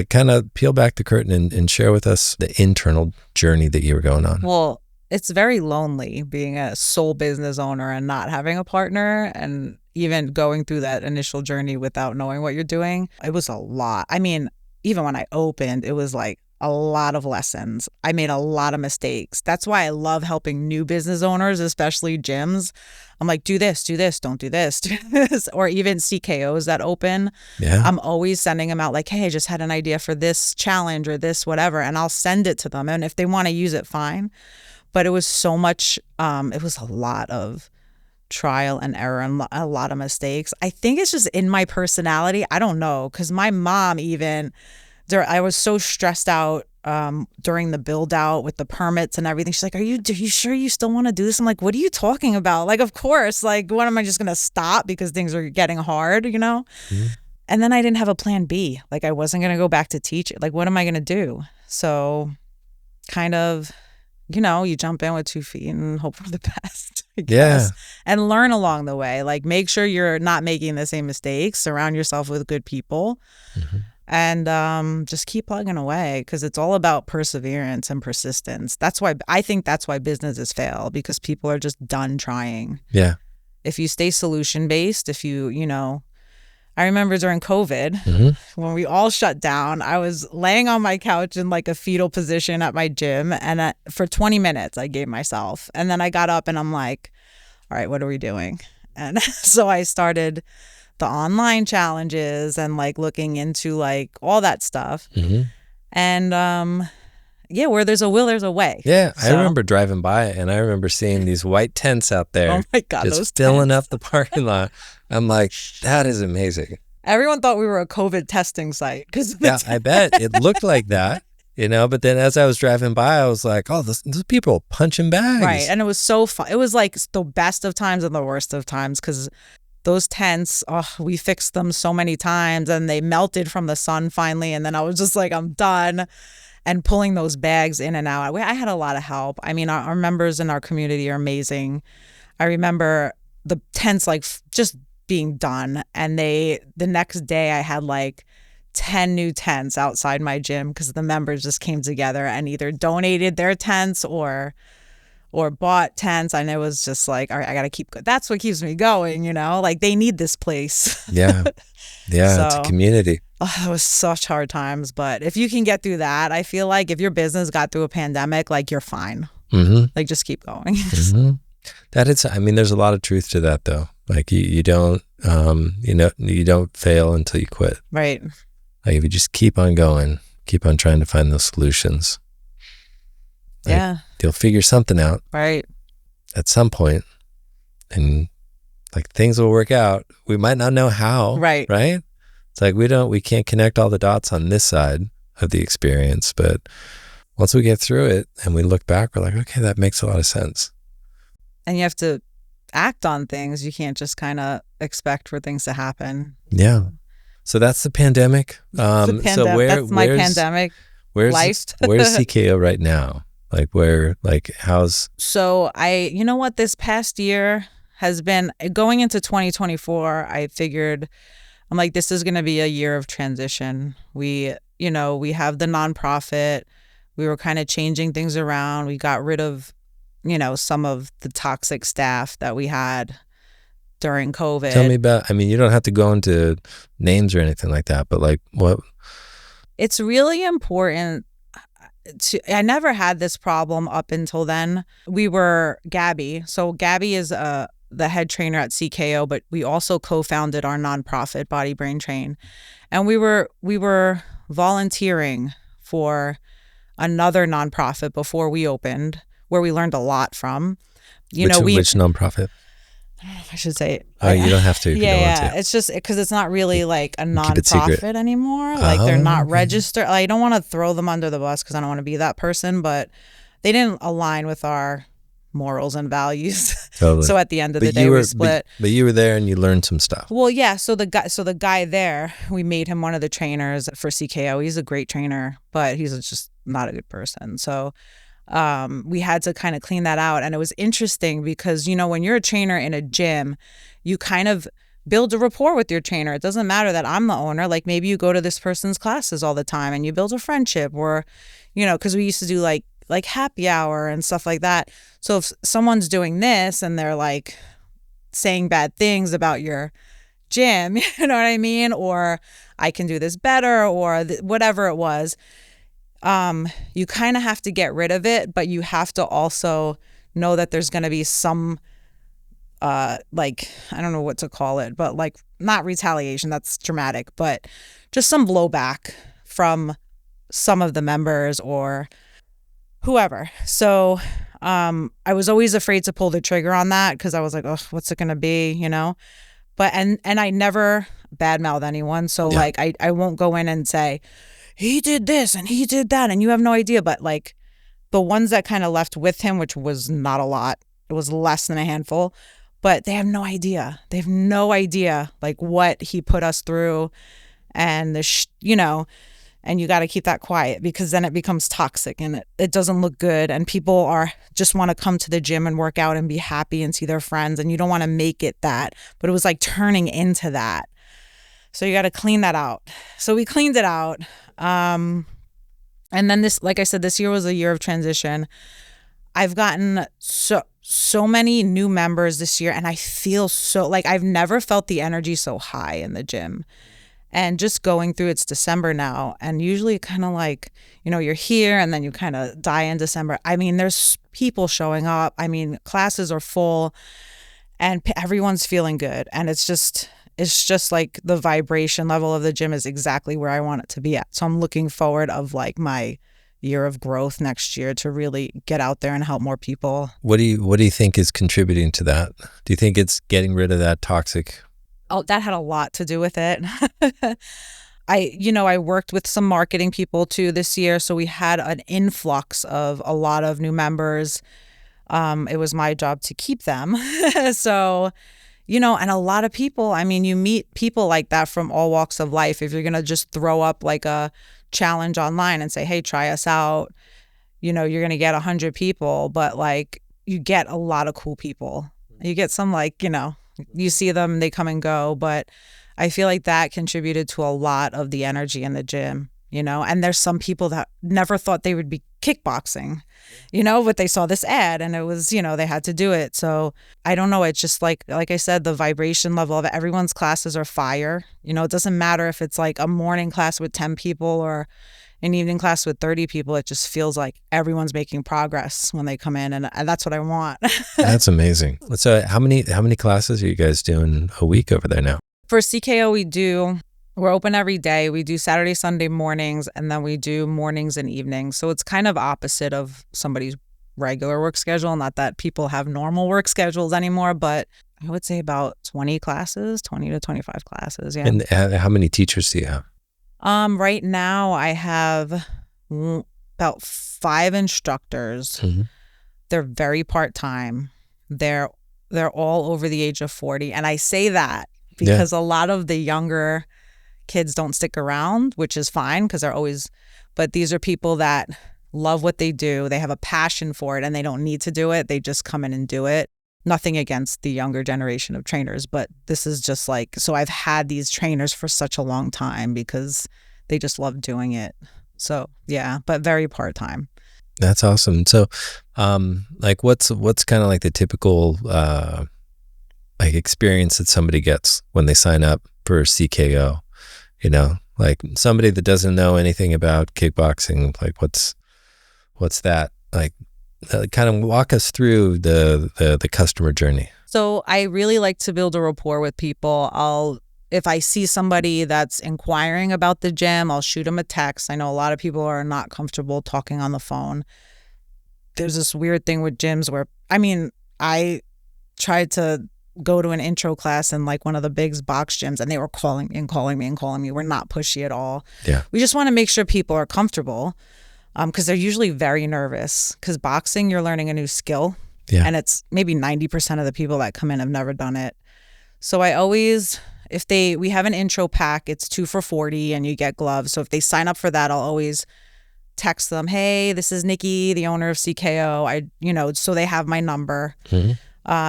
Speaker 1: kind of peel back the curtain and share with us the internal journey that you were going on.
Speaker 2: Well, it's very lonely being a sole business owner and not having a partner, and even going through that initial journey without knowing what you're doing. It was a lot. I mean, even when I opened, it was like a lot of lessons. I made a lot of mistakes. That's why I love helping new business owners, especially gyms. I'm like, do this, don't do this, do this. Or even CKOs that open.
Speaker 1: Yeah.
Speaker 2: I'm always sending them out like, hey, I just had an idea for this challenge or this whatever, and I'll send it to them. And if they want to use it, fine. But it was so much, it was a lot of trial and error and a lot of mistakes. I think it's just in my personality. I don't know, because my mom even... I was so stressed out during the build out with the permits and everything. She's like, are you sure you still want to do this? I'm like, what are you talking about? Like, of course. Like, what am I just going to stop because things are getting hard, Mm-hmm. And then I didn't have a plan B. Like, I wasn't going to go back to teach it. Like, what am I going to do? So kind of, you jump in with 2 feet and hope for the best, I guess. Yeah. And learn along the way. Like, make sure you're not making the same mistakes. Surround yourself with good people. Mm-hmm. And just keep plugging away, because it's all about perseverance and persistence. I think that's why businesses fail, because people are just done trying.
Speaker 1: Yeah.
Speaker 2: If you stay solution based, I remember during COVID, when we all shut down, I was laying on my couch in like a fetal position at my gym, and for 20 minutes I gave myself, and then I got up and I'm like, all right, what are we doing? And so I started the online challenges and like looking into like all that stuff. Mm-hmm. And where there's a will, there's a way.
Speaker 1: Yeah. So, I remember driving by and I remember seeing these white tents out there.
Speaker 2: Oh my God,
Speaker 1: just filling up the parking lot. I'm like, that is amazing.
Speaker 2: Everyone thought we were a COVID testing site.
Speaker 1: I bet it looked like that. But then as I was driving by, I was like, oh, those people punching bags.
Speaker 2: Right. And it was so fun. It was like the best of times and the worst of times, because those tents, we fixed them so many times and they melted from the sun finally. And then I was just like, I'm done. And pulling those bags in and out. I had a lot of help. I mean, our members in our community are amazing. I remember the tents like just being done. And the next day I had like 10 new tents outside my gym, because the members just came together and either donated their tents or bought tents. And it was just like, all right, I got to keep going. That's what keeps me going, like they need this place.
Speaker 1: Yeah. Yeah. So, it's a community.
Speaker 2: It was such hard times. But if you can get through that, I feel like if your business got through a pandemic, like you're fine. Mm-hmm. Like just keep going.
Speaker 1: Mm-hmm. There's a lot of truth to that though. Like you don't, you don't fail until you quit.
Speaker 2: Right.
Speaker 1: Like if you just keep on going, keep on trying to find those solutions. Like, you'll figure something out.
Speaker 2: Right.
Speaker 1: At some point, and like things will work out. We might not know how.
Speaker 2: Right.
Speaker 1: Right. It's like we can't connect all the dots on this side of the experience, but once we get through it and we look back, we're like, okay, that makes a lot of sense.
Speaker 2: And you have to act on things. You can't just kind of expect for things to happen.
Speaker 1: Yeah. So that's the pandemic.
Speaker 2: So that's my pandemic life.
Speaker 1: Where's CKO right now? How's...
Speaker 2: So this past year has been, going into 2024, I figured, I'm like, this is going to be a year of transition. We have the nonprofit. We were kind of changing things around. We got rid of, some of the toxic staff that we had during COVID.
Speaker 1: Tell me about, you don't have to go into names or anything like that, but like what?
Speaker 2: It's really important. I never had this problem up until then. We were Gabby. So Gabby is the head trainer at CKO, but we also co-founded our nonprofit, Body Brain Train. And we were volunteering for another nonprofit before we opened, where we learned a lot from.
Speaker 1: Which nonprofit?
Speaker 2: I don't know if I should say it.
Speaker 1: Oh, you don't have to.
Speaker 2: Yeah. It's just because it's not really like a nonprofit anymore. Like they're not registered. I don't want to throw them under the bus because I don't want to be that person, but they didn't align with our morals and values.
Speaker 1: Totally.
Speaker 2: So at the end of the day, we split.
Speaker 1: But you were there and you learned some stuff.
Speaker 2: Well, yeah. So the guy there, we made him one of the trainers for CKO. He's a great trainer, but he's just not a good person. So we had to kind of clean that out. And it was interesting because, when you're a trainer in a gym, you kind of build a rapport with your trainer. It doesn't matter that I'm the owner. Like maybe you go to this person's classes all the time and you build a friendship, or, because we used to do like happy hour and stuff like that. So if someone's doing this and they're like saying bad things about your gym, you know what I mean? Or I can do this better, or whatever it was, you kind of have to get rid of it, but you have to also know that there's going to be some, I don't know what to call it, but like not retaliation, that's dramatic, but just some blowback from some of the members or whoever. So I was always afraid to pull the trigger on that because I was like, oh, what's it going to be, But and I never badmouth anyone. So like I won't go in and say, he did this and he did that and you have no idea. But like the ones that kind of left with him, which was not a lot, it was less than a handful, but they have no idea. They have no idea like what he put us through and and you got to keep that quiet because then it becomes toxic and it doesn't look good. And people just want to come to the gym and work out and be happy and see their friends. And you don't want to make it that, but it was like turning into that. So you got to clean that out. So we cleaned it out. And then like I said, this year was a year of transition. I've gotten so many new members this year and I feel so like I've never felt the energy so high in the gym. And just going through, it's December now, and usually kind of like, you're here and then you kind of die in December. I mean, there's people showing up. I mean, classes are full and everyone's feeling good. And it's just like the vibration level of the gym is exactly where I want it to be at. So I'm looking forward of like my year of growth next year to really get out there and help more people.
Speaker 1: What do you think is contributing to that? Do you think it's getting rid of that toxic?
Speaker 2: Oh, that had a lot to do with it. I worked with some marketing people too this year. So we had an influx of a lot of new members. It was my job to keep them. So, and a lot of people, I mean, you meet people like that from all walks of life. If you're going to just throw up like a challenge online and say, hey, try us out, you're going to get 100 people, but like you get a lot of cool people. You get some like, you see them, they come and go, but I feel like that contributed to a lot of the energy in the gym, and there's some people that never thought they would be kickboxing, but they saw this ad and it was, they had to do it. So I don't know. It's just like I said, the vibration level of everyone's classes are fire. It doesn't matter if it's like a morning class with 10 people or an evening class with 30 people. It just feels like everyone's making progress when they come in, and that's what I want.
Speaker 1: That's amazing. So how many classes are you guys doing a week over there now?
Speaker 2: For CKO, we're open every day. We do Saturday, Sunday mornings, and then we do mornings and evenings. So it's kind of opposite of somebody's regular work schedule. Not that people have normal work schedules anymore, but I would say about 20 to 25 classes. Yeah.
Speaker 1: And how many teachers do you have?
Speaker 2: Right now I have about 5 instructors. Mm-hmm. They're very part-time. They're all over the age of 40. And I say that because a lot of the younger kids don't stick around, which is fine because but these are people that love what they do. They have a passion for it and they don't need to do it. They just come in and do it. Nothing against the younger generation of trainers, but this is just like, so I've had these trainers for such a long time because they just love doing it. So yeah, but very part-time.
Speaker 1: That's awesome. So, like what's kind of like the typical, like experience that somebody gets when they sign up for CKO, like somebody that doesn't know anything about kickboxing, like what's that like? Kind of walk us through the customer journey.
Speaker 2: So I really like to build a rapport with people. If I see somebody that's inquiring about the gym, I'll shoot them a text. I know a lot of people are not comfortable talking on the phone. There's this weird thing with gyms where, I tried to go to an intro class in like one of the big box gyms and they were calling me. We're not pushy at all.
Speaker 1: Yeah.
Speaker 2: We just want to make sure people are comfortable. because they're usually very nervous, because boxing, you're learning a new skill.
Speaker 1: Yeah.
Speaker 2: And it's maybe 90% of the people that come in have never done it. So I always, we have an intro pack, it's 2 for $40 and you get gloves. So if they sign up for that, I'll always text them, hey, this is Nikki, the owner of CKO. So they have my number.
Speaker 1: Mm-hmm.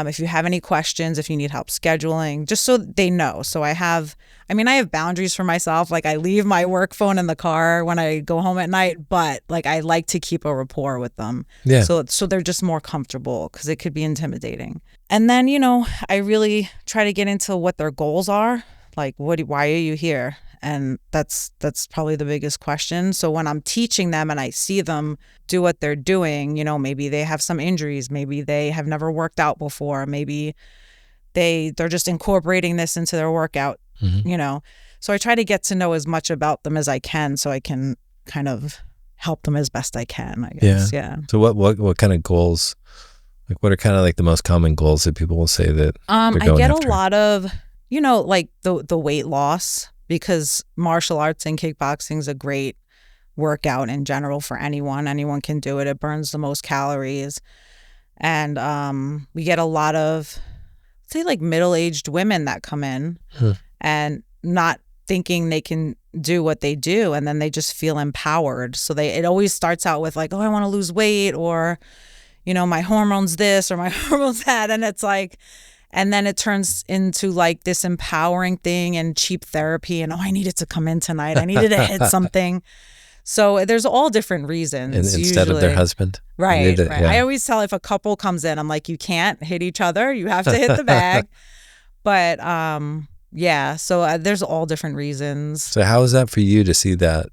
Speaker 2: If you have any questions, if you need help scheduling, just so they know. So I have boundaries for myself. Like I leave my work phone in the car when I go home at night, but like I like to keep a rapport with them.
Speaker 1: Yeah.
Speaker 2: So they're just more comfortable, because it could be intimidating. And then, I really try to get into what their goals are. Like, why are you here? And that's probably the biggest question. So when I'm teaching them and I see them do what they're doing, maybe they have some injuries, maybe they have never worked out before, maybe they're just incorporating this into their workout, So I try to get to know as much about them as I can, so I can kind of help them as best I can, I guess. Yeah.
Speaker 1: So what kind of goals, like what are kind of like the most common goals that people will say that
Speaker 2: I get
Speaker 1: after?
Speaker 2: A lot of, like the weight loss, because martial arts and kickboxing is a great workout in general for anyone. Anyone can do it. It burns the most calories. And we get a lot of, say, like middle-aged women that come in and not thinking they can do what they do, and then they just feel empowered. So it always starts out with like, oh, I want to lose weight, or, my hormones this or my hormones that. And it's like, and then it turns into like this empowering thing and cheap therapy. And, oh, I needed to come in tonight. I needed to hit something. So there's all different reasons.
Speaker 1: Instead of their husband.
Speaker 2: Right.
Speaker 1: Yeah.
Speaker 2: I always tell, if a couple comes in, I'm like, you can't hit each other. You have to hit the bag. But so there's all different reasons.
Speaker 1: So how is that for you to see that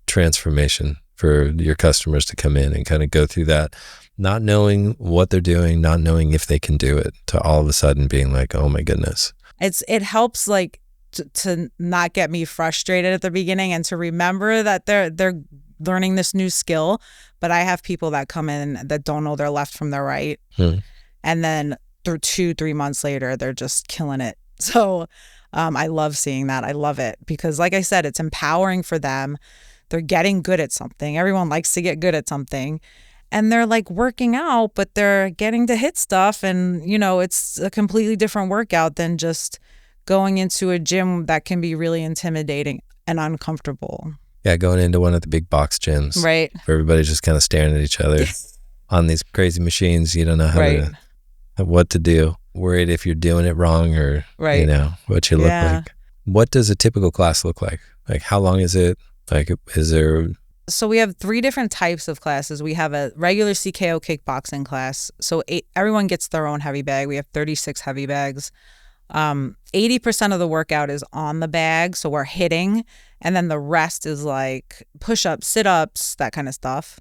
Speaker 1: transformation for your customers to come in and kind of go through that, not knowing what they're doing, not knowing if they can do it, to all of a sudden being like, oh my goodness.
Speaker 2: It helps like to not get me frustrated at the beginning, and to remember that they're learning this new skill. But I have people that come in that don't know their left from their right. And then through 2-3 months later, they're just killing it. So I love seeing that. I love it, because like I said, it's empowering for them. They're getting good at something. Everyone likes to get good at something. And they're like working out, but they're getting to hit stuff. And, it's a completely different workout than just going into a gym that can be really intimidating and uncomfortable.
Speaker 1: Yeah, going into one of the big box gyms.
Speaker 2: Right.
Speaker 1: Where everybody's just kind of staring at each other on these crazy machines. You don't know what to do. Worried if you're doing it wrong, or, what you look like. What does a typical class look like? Like, how long is it? Like, is there...
Speaker 2: So we have 3 different types of classes. We have a regular CKO kickboxing class. So everyone gets their own heavy bag. We have 36 heavy bags. 80% of the workout is on the bag, so we're hitting. And then the rest is like push-ups, sit-ups, that kind of stuff.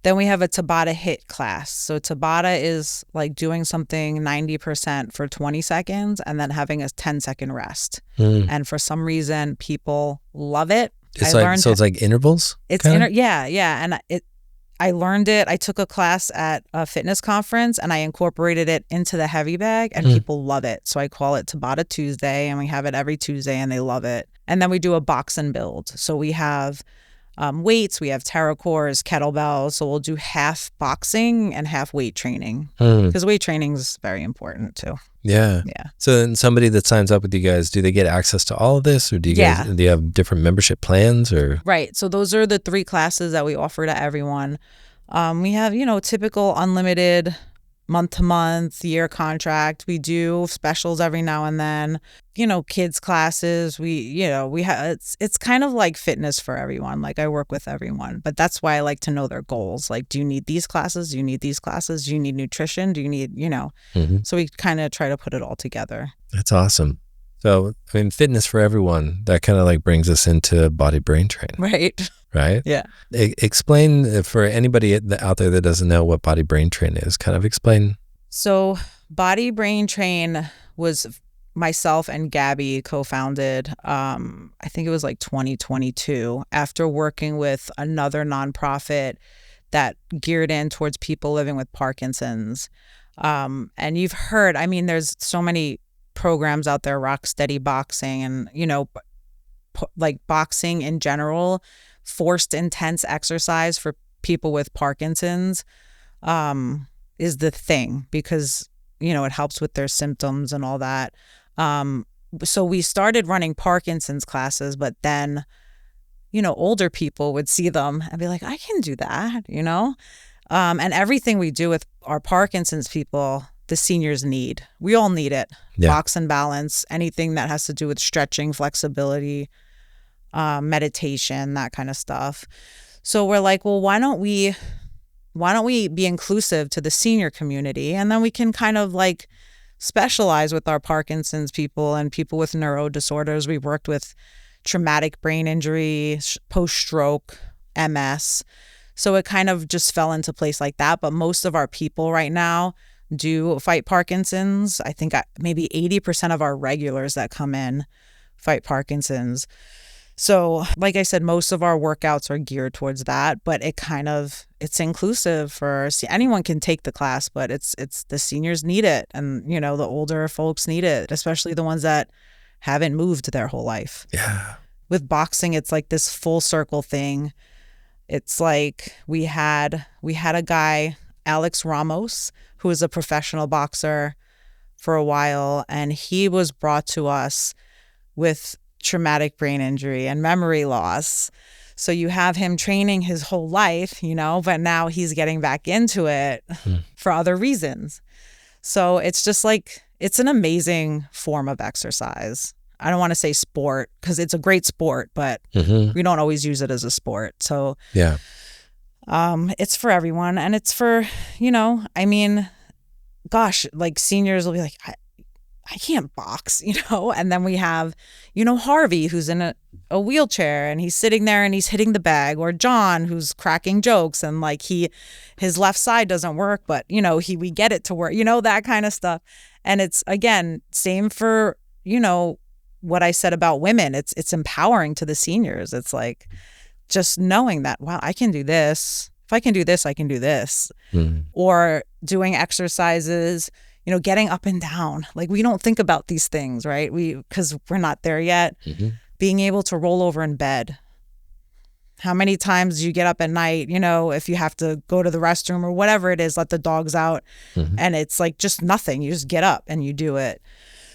Speaker 2: Then we have a Tabata hit class. So Tabata is like doing something 90% for 20 seconds and then having a 10-second rest. And for some reason, people love it.
Speaker 1: It's like intervals?
Speaker 2: It's yeah. And I learned it. I took a class at a fitness conference and I incorporated it into the heavy bag, and people love it. So I call it Tabata Tuesday, and we have it every Tuesday and they love it. And then we do a box and build. So we have weights, we have terracores, kettlebells. So we'll do half boxing and half weight training, because weight training is very important too.
Speaker 1: Yeah. So then somebody that signs up with you guys, do they get access to all of this, or do you have different membership plans, or?
Speaker 2: Right. So those are the 3 classes that we offer to everyone. We have, typical unlimited month-to-month, year contract. We do specials every now and then, kids classes. We have, it's kind of like fitness for everyone. Like I work with everyone, but that's why I like to know their goals. Like, do you need these classes? Do you need these classes? Do you need nutrition? Do you need, so we kind of try to put it all together.
Speaker 1: That's awesome. So, I mean, fitness for everyone, that kind of like brings us into body-brain training. Right?
Speaker 2: Yeah.
Speaker 1: Explain for anybody out there that doesn't know what body-brain train is, kind of explain.
Speaker 2: So body-brain train was myself and Gabby co-founded, I think it was like 2022, after working with another nonprofit that geared in towards people living with Parkinson's. And you've heard, I mean, there's so many programs out there, Rock Steady Boxing, and, like boxing in general forced intense exercise for people with Parkinson's is the thing, because, it helps with their symptoms and all that. So we started running Parkinson's classes, but then, older people would see them and be like, I can do that, and everything we do with our Parkinson's people, the seniors need. We all need it.
Speaker 1: Yeah.
Speaker 2: Box and balance, anything that has to do with stretching, flexibility, meditation, that kind of stuff. So we're like, well, why don't we be inclusive to the senior community? And then we can kind of like specialize with our Parkinson's people and people with neuro disorders. We've worked with traumatic brain injury, post-stroke, MS. So it kind of just fell into place like that. But most of our people right now do fight Parkinson's. I think maybe 80% of our regulars that come in fight Parkinson's. So like I said, most of our workouts are geared towards that, but it's inclusive for anyone can take the class, but it's the seniors need it. And, the older folks need it, especially the ones that haven't moved their whole life.
Speaker 1: Yeah.
Speaker 2: With boxing, it's like this full circle thing. It's like we had a guy, Alex Ramos, who was a professional boxer for a while, and he was brought to us with traumatic brain injury and memory loss. So you have him training his whole life, but now he's getting back into it for other reasons. So it's just like, it's an amazing form of exercise. I don't want to say sport because it's a great sport, but we don't always use it as a sport. So
Speaker 1: yeah,
Speaker 2: it's for everyone. And it's for, gosh, like seniors will be like, I can't box, and then we have, Harvey, who's in a wheelchair and he's sitting there and he's hitting the bag, or John, who's cracking jokes and like his left side doesn't work, but we get it to work, that kind of stuff. And it's, again, same for, what I said about women. It's empowering to the seniors. It's like just knowing that, wow, I can do this. If I can do this, I can do this. Or doing exercises, getting up and down. Like, we don't think about these things, right? Because we're not there yet. Being able to roll over in bed. How many times do you get up at night, if you have to go to the restroom or whatever it is, let the dogs out, and it's like just nothing. You just get up and you do it.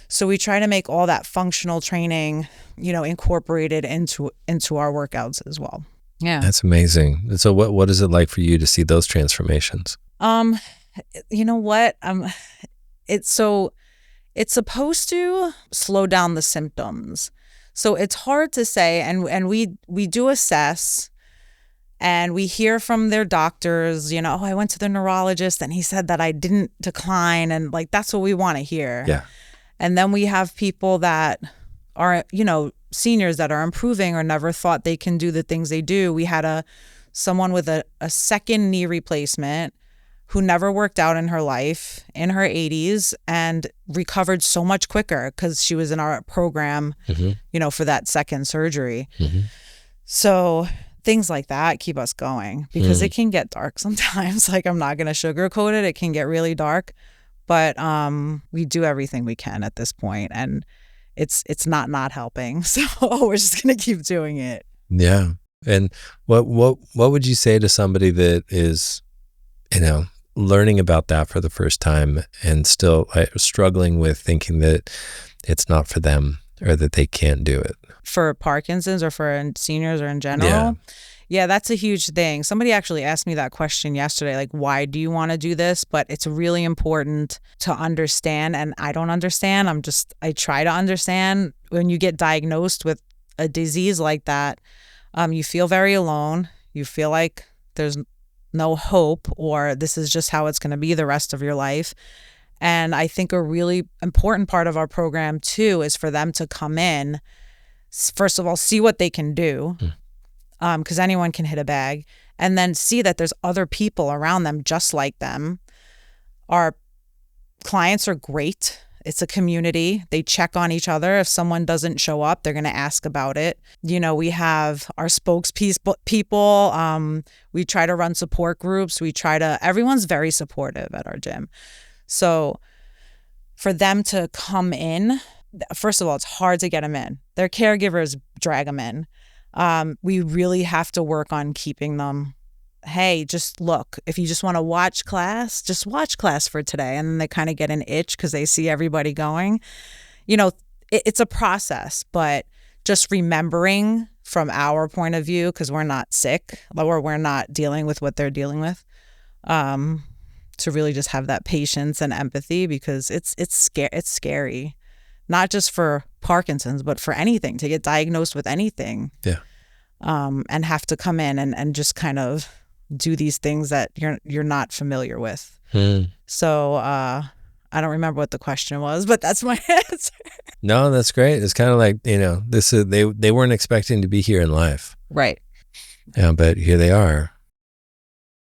Speaker 2: So we try to make all that functional training, incorporated into our workouts as well. Yeah.
Speaker 1: That's amazing. So what is it like for you to see those transformations?
Speaker 2: You know what? It's supposed to slow down the symptoms. So it's hard to say, and we do assess, and we hear from their doctors, I went to the neurologist and he said that I didn't decline, and like that's what we want to hear.
Speaker 1: Yeah.
Speaker 2: And then we have people that are, seniors that are improving or never thought they can do the things they do. We had someone with a second knee replacement who never worked out in her life, in her 80s, and recovered so much quicker because she was in our program, for that second surgery. So things like that keep us going, because it can get dark sometimes. Like, I'm not going to sugarcoat it. It can get really dark, but we do everything we can at this point, and it's not helping. So we're just going to keep doing it.
Speaker 1: Yeah. And what would you say to somebody that is, learning about that for the first time and still struggling with thinking that it's not for them or that they can't do it?
Speaker 2: For Parkinson's or for seniors or in general? Yeah, that's a huge thing. Somebody actually asked me that question yesterday, like, why do you want to do this? But it's really important to understand, and I don't understand. I try to understand. When you get diagnosed with a disease like that, you feel very alone. You feel like there's no hope, or this is just how it's going to be the rest of your life. And I think a really important part of our program too is for them to come in, first of all, see what they can do, because anyone can hit a bag, and then see that there's other people around them just like them. Our clients are great. It's a community. They check on each other. If someone doesn't show up, they're going to ask about it. We have our spokespeople. We try to run support groups. Everyone's very supportive at our gym. So for them to come in, first of all, it's hard to get them in. Their caregivers drag them in. We really have to work on keeping them. Hey, just look, if you just want to watch class, just watch class for today. And then they kind of get an itch because they see everybody going. It's a process, but just remembering from our point of view, because we're not sick or we're not dealing with what they're dealing with, to really just have that patience and empathy, because it's scary, not just for Parkinson's, but for anything, to get diagnosed with anything.
Speaker 1: Yeah.
Speaker 2: And have to come in and just kind of do these things that you're not familiar with. So I don't remember what the question was, but that's my answer.
Speaker 1: No, that's great. It's kind of like, this is they weren't expecting to be here in life.
Speaker 2: Right.
Speaker 1: Yeah, but here they are.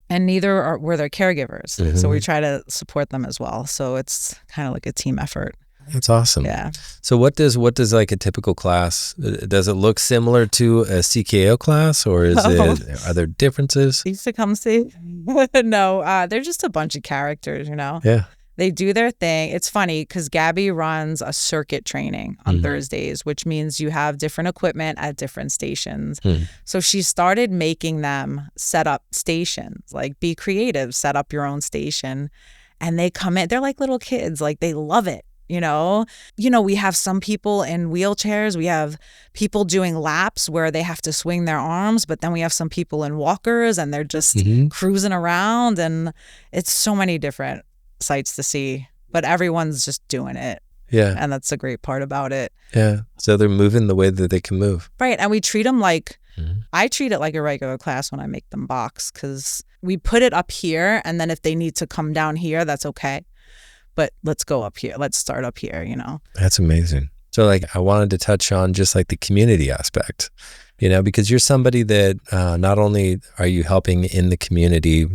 Speaker 2: And neither were their caregivers. Mm-hmm. So we try to support them as well. So it's kind of like a team effort.
Speaker 1: That's awesome.
Speaker 2: Yeah.
Speaker 1: So what does like a typical class, does it look similar to a CKO class, or are there differences?
Speaker 2: You used to come see? No, they're just a bunch of characters,
Speaker 1: Yeah.
Speaker 2: They do their thing. It's funny because Gabby runs a circuit training on Thursdays, which means you have different equipment at different stations. So she started making them set up stations, like be creative, set up your own station. And they come in, they're like little kids, like they love it. We have some people in wheelchairs. We have people doing laps where they have to swing their arms, but then we have some people in walkers and they're just cruising around, and it's so many different sights to see, but everyone's just doing it.
Speaker 1: Yeah.
Speaker 2: And that's the great part about it.
Speaker 1: Yeah. So they're moving the way that they can move.
Speaker 2: Right. And we treat them like, I treat it like a regular class when I make them box, because we put it up here, and then if they need to come down here, that's okay. But let's go up here. Let's start up here, That's
Speaker 1: amazing. So like, I wanted to touch on just like the community aspect, because you're somebody that not only are you helping in the community,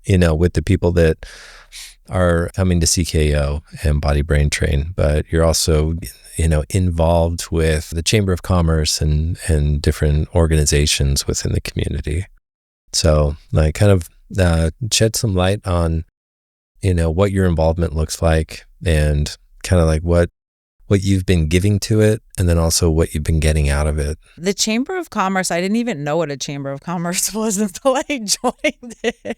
Speaker 1: with the people that are coming to CKO and Body Brain Train, but you're also, involved with the Chamber of Commerce and different organizations within the community. So like kind of shed some light on what your involvement looks like, and kind of like what you've been giving to it, and then also what you've been getting out of it.
Speaker 2: The Chamber of Commerce, I didn't even know what a Chamber of Commerce was until I joined it.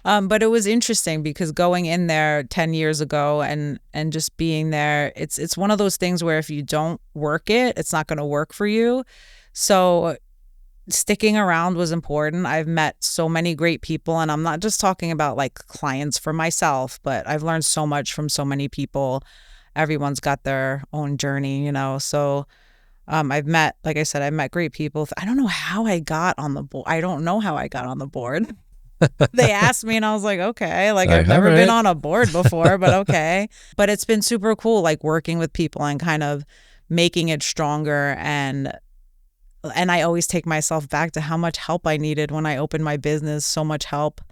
Speaker 2: But it was interesting because going in there 10 years ago and just being there, it's one of those things where if you don't work it, it's not going to work for you. So sticking around was important. I've met so many great people, and I'm not just talking about like clients for myself, but I've learned so much from so many people. Everyone's got their own journey, So I've met, like I said, I've met great people. I don't know how I got on the board. I don't know how I got on the board. They asked me and I was like, okay, like I've never been on a board before, but okay. But it's been super cool, like working with people and kind of making it stronger. And I always take myself back to how much help I needed when I opened my business. So much help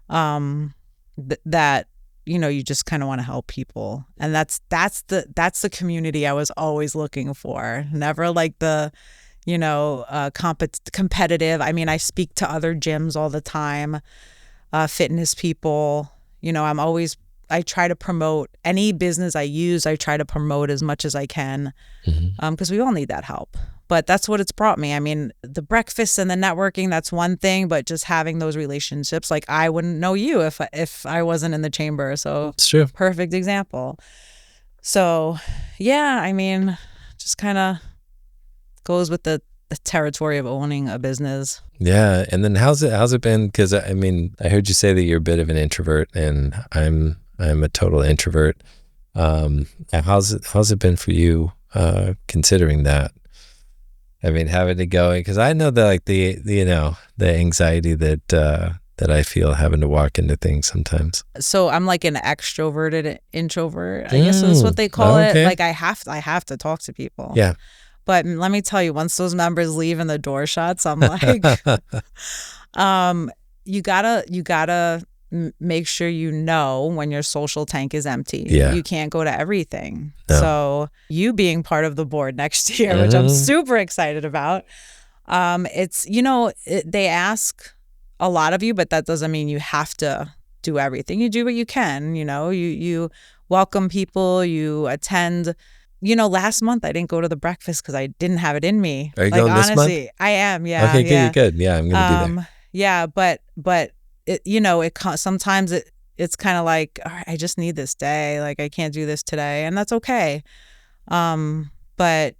Speaker 2: that you just kind of want to help people, and that's the community I was always looking for. Never like the competitive. I mean, I speak to other gyms all the time, fitness people. I try to promote any business I use. I try to promote as much as I can, because we all need that help. But that's what it's brought me. I mean, the breakfast and the networking, that's one thing, but just having those relationships, like I wouldn't know you if I wasn't in the chamber. So
Speaker 1: it's true.
Speaker 2: Perfect example. So yeah, I mean, just kind of goes with the territory of owning a business.
Speaker 1: Yeah. And then how's it been? Because I mean, I heard you say that you're a bit of an introvert, and I'm a total introvert. How's it been for you, considering that? I mean, having to go, because I know that like the anxiety that I feel having to walk into things sometimes.
Speaker 2: So I'm like an extroverted introvert. I guess that's what they call it. Like I have to talk to people.
Speaker 1: Yeah.
Speaker 2: But let me tell you, once those members leave and the door shuts, I'm like, you gotta make sure when your social tank is empty.
Speaker 1: Yeah.
Speaker 2: You can't go to everything.
Speaker 1: No.
Speaker 2: So you being part of the board next year, which I'm super excited about. They ask a lot of you, but that doesn't mean you have to do everything. You do what you can. You welcome people, you attend last month I didn't go to the breakfast because I didn't have it in me.
Speaker 1: Are you
Speaker 2: like,
Speaker 1: going this
Speaker 2: honestly,
Speaker 1: month?
Speaker 2: I am. Yeah.
Speaker 1: Okay,
Speaker 2: yeah.
Speaker 1: good. Yeah, I'm going to be there.
Speaker 2: Yeah, but it sometimes it's kind of like, all right, I just need this day. Like I can't do this today, and that's okay. But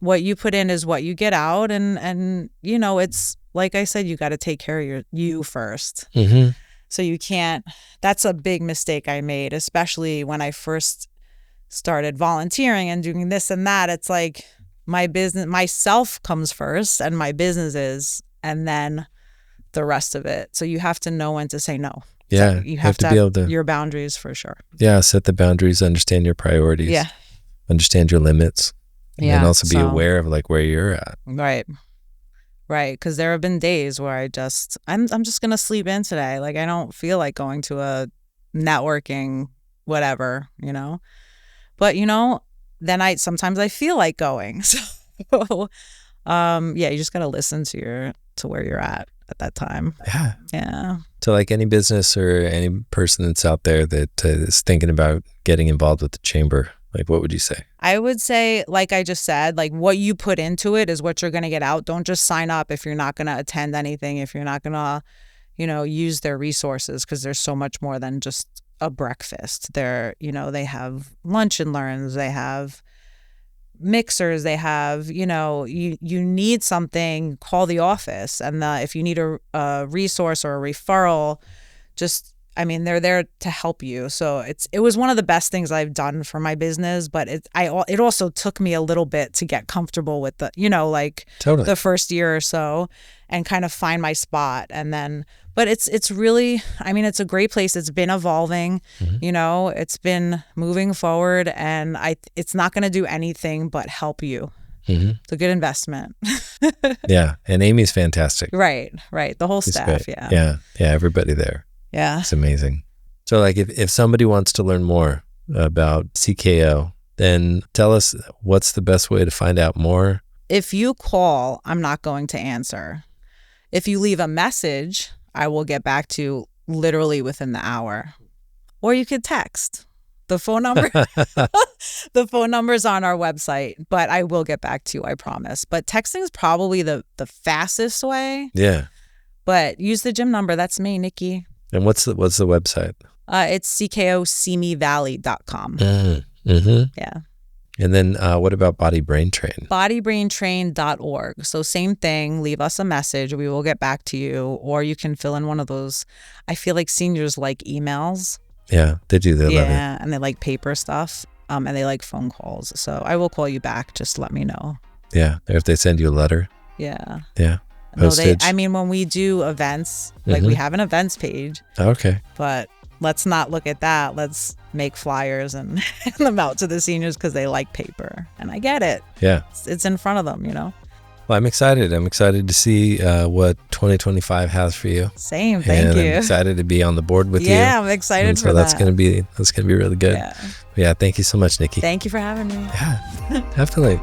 Speaker 2: what you put in is what you get out, and it's like I said, you got to take care of you first.
Speaker 1: Mm-hmm.
Speaker 2: So you can't. That's a big mistake I made, especially when I first started volunteering and doing this and that. It's like my business, myself comes first, and my business is, and then the rest of it. So you have to know when to say no.
Speaker 1: Yeah,
Speaker 2: so you have to
Speaker 1: be able to
Speaker 2: your boundaries for sure.
Speaker 1: Yeah, set the boundaries, understand your priorities.
Speaker 2: Yeah,
Speaker 1: understand your limits, and
Speaker 2: yeah.
Speaker 1: then also be aware of like where you're at.
Speaker 2: Right. Because there have been days where I'm just gonna sleep in today. Like I don't feel like going to a networking whatever, But then sometimes I feel like going. So yeah, you just gotta listen to where you're at that time. Yeah.
Speaker 1: So like any business or any person that's out there that is thinking about getting involved with the chamber, like what would you say?
Speaker 2: I would say, like I just said, like what you put into it is what you're going to get out. Don't just sign up if you're not going to attend anything, if you're not going to, use their resources, because there's so much more than just a breakfast. They have lunch and learns, they have mixers, they have, you need something, call the office. And if you need a resource or a referral, they're there to help you. So it was one of the best things I've done for my business, but it also took me a little bit to get comfortable with the,
Speaker 1: Totally.
Speaker 2: the first year or so, and kind of find my spot. And then, but it's really, it's a great place. It's been evolving,
Speaker 1: Mm-hmm.
Speaker 2: It's been moving forward, and it's not going to do anything but help you.
Speaker 1: Mm-hmm.
Speaker 2: It's a good investment.
Speaker 1: Yeah. And Amy's fantastic.
Speaker 2: Right. The whole
Speaker 1: She's
Speaker 2: staff.
Speaker 1: great.
Speaker 2: Yeah.
Speaker 1: Yeah. Everybody there.
Speaker 2: Yeah.
Speaker 1: It's amazing. So like if somebody wants to learn more about CKO, then tell us what's the best way to find out more.
Speaker 2: If you call, I'm not going to answer. If you leave a message, I will get back to you literally within the hour. Or you could text. The phone number the phone number's on our website, but I will get back to you, I promise. But texting is probably the fastest way.
Speaker 1: Yeah.
Speaker 2: But use the gym number. That's me, Nikki.
Speaker 1: And what's the website?
Speaker 2: It's CKOSimiValley.com.
Speaker 1: Mm-hmm.
Speaker 2: Yeah.
Speaker 1: And then what about Body Brain Train?
Speaker 2: Bodybraintrain.org. So same thing, leave us a message. We will get back to you, or you can fill in one of those. I feel like seniors like emails.
Speaker 1: Yeah, they do. They love it.
Speaker 2: Yeah, and they like paper stuff, and they like phone calls. So I will call you back. Just let me know.
Speaker 1: Yeah, or if they send you a letter.
Speaker 2: Yeah.
Speaker 1: Yeah.
Speaker 2: Postage. No, when we do events, like we have an events page.
Speaker 1: Okay.
Speaker 2: But let's not look at that. Let's make flyers and hand them out to the seniors because they like paper. And I get it.
Speaker 1: Yeah.
Speaker 2: It's in front of them,
Speaker 1: Well, I'm excited. I'm excited to see what 2025 has for you.
Speaker 2: Same. Thank you.
Speaker 1: I'm excited to be on the board with you.
Speaker 2: Yeah, I'm excited for that.
Speaker 1: So that's gonna be really good.
Speaker 2: Yeah.
Speaker 1: Yeah. Thank you so much, Nikki.
Speaker 2: Thank you for having me.
Speaker 1: Yeah, definitely.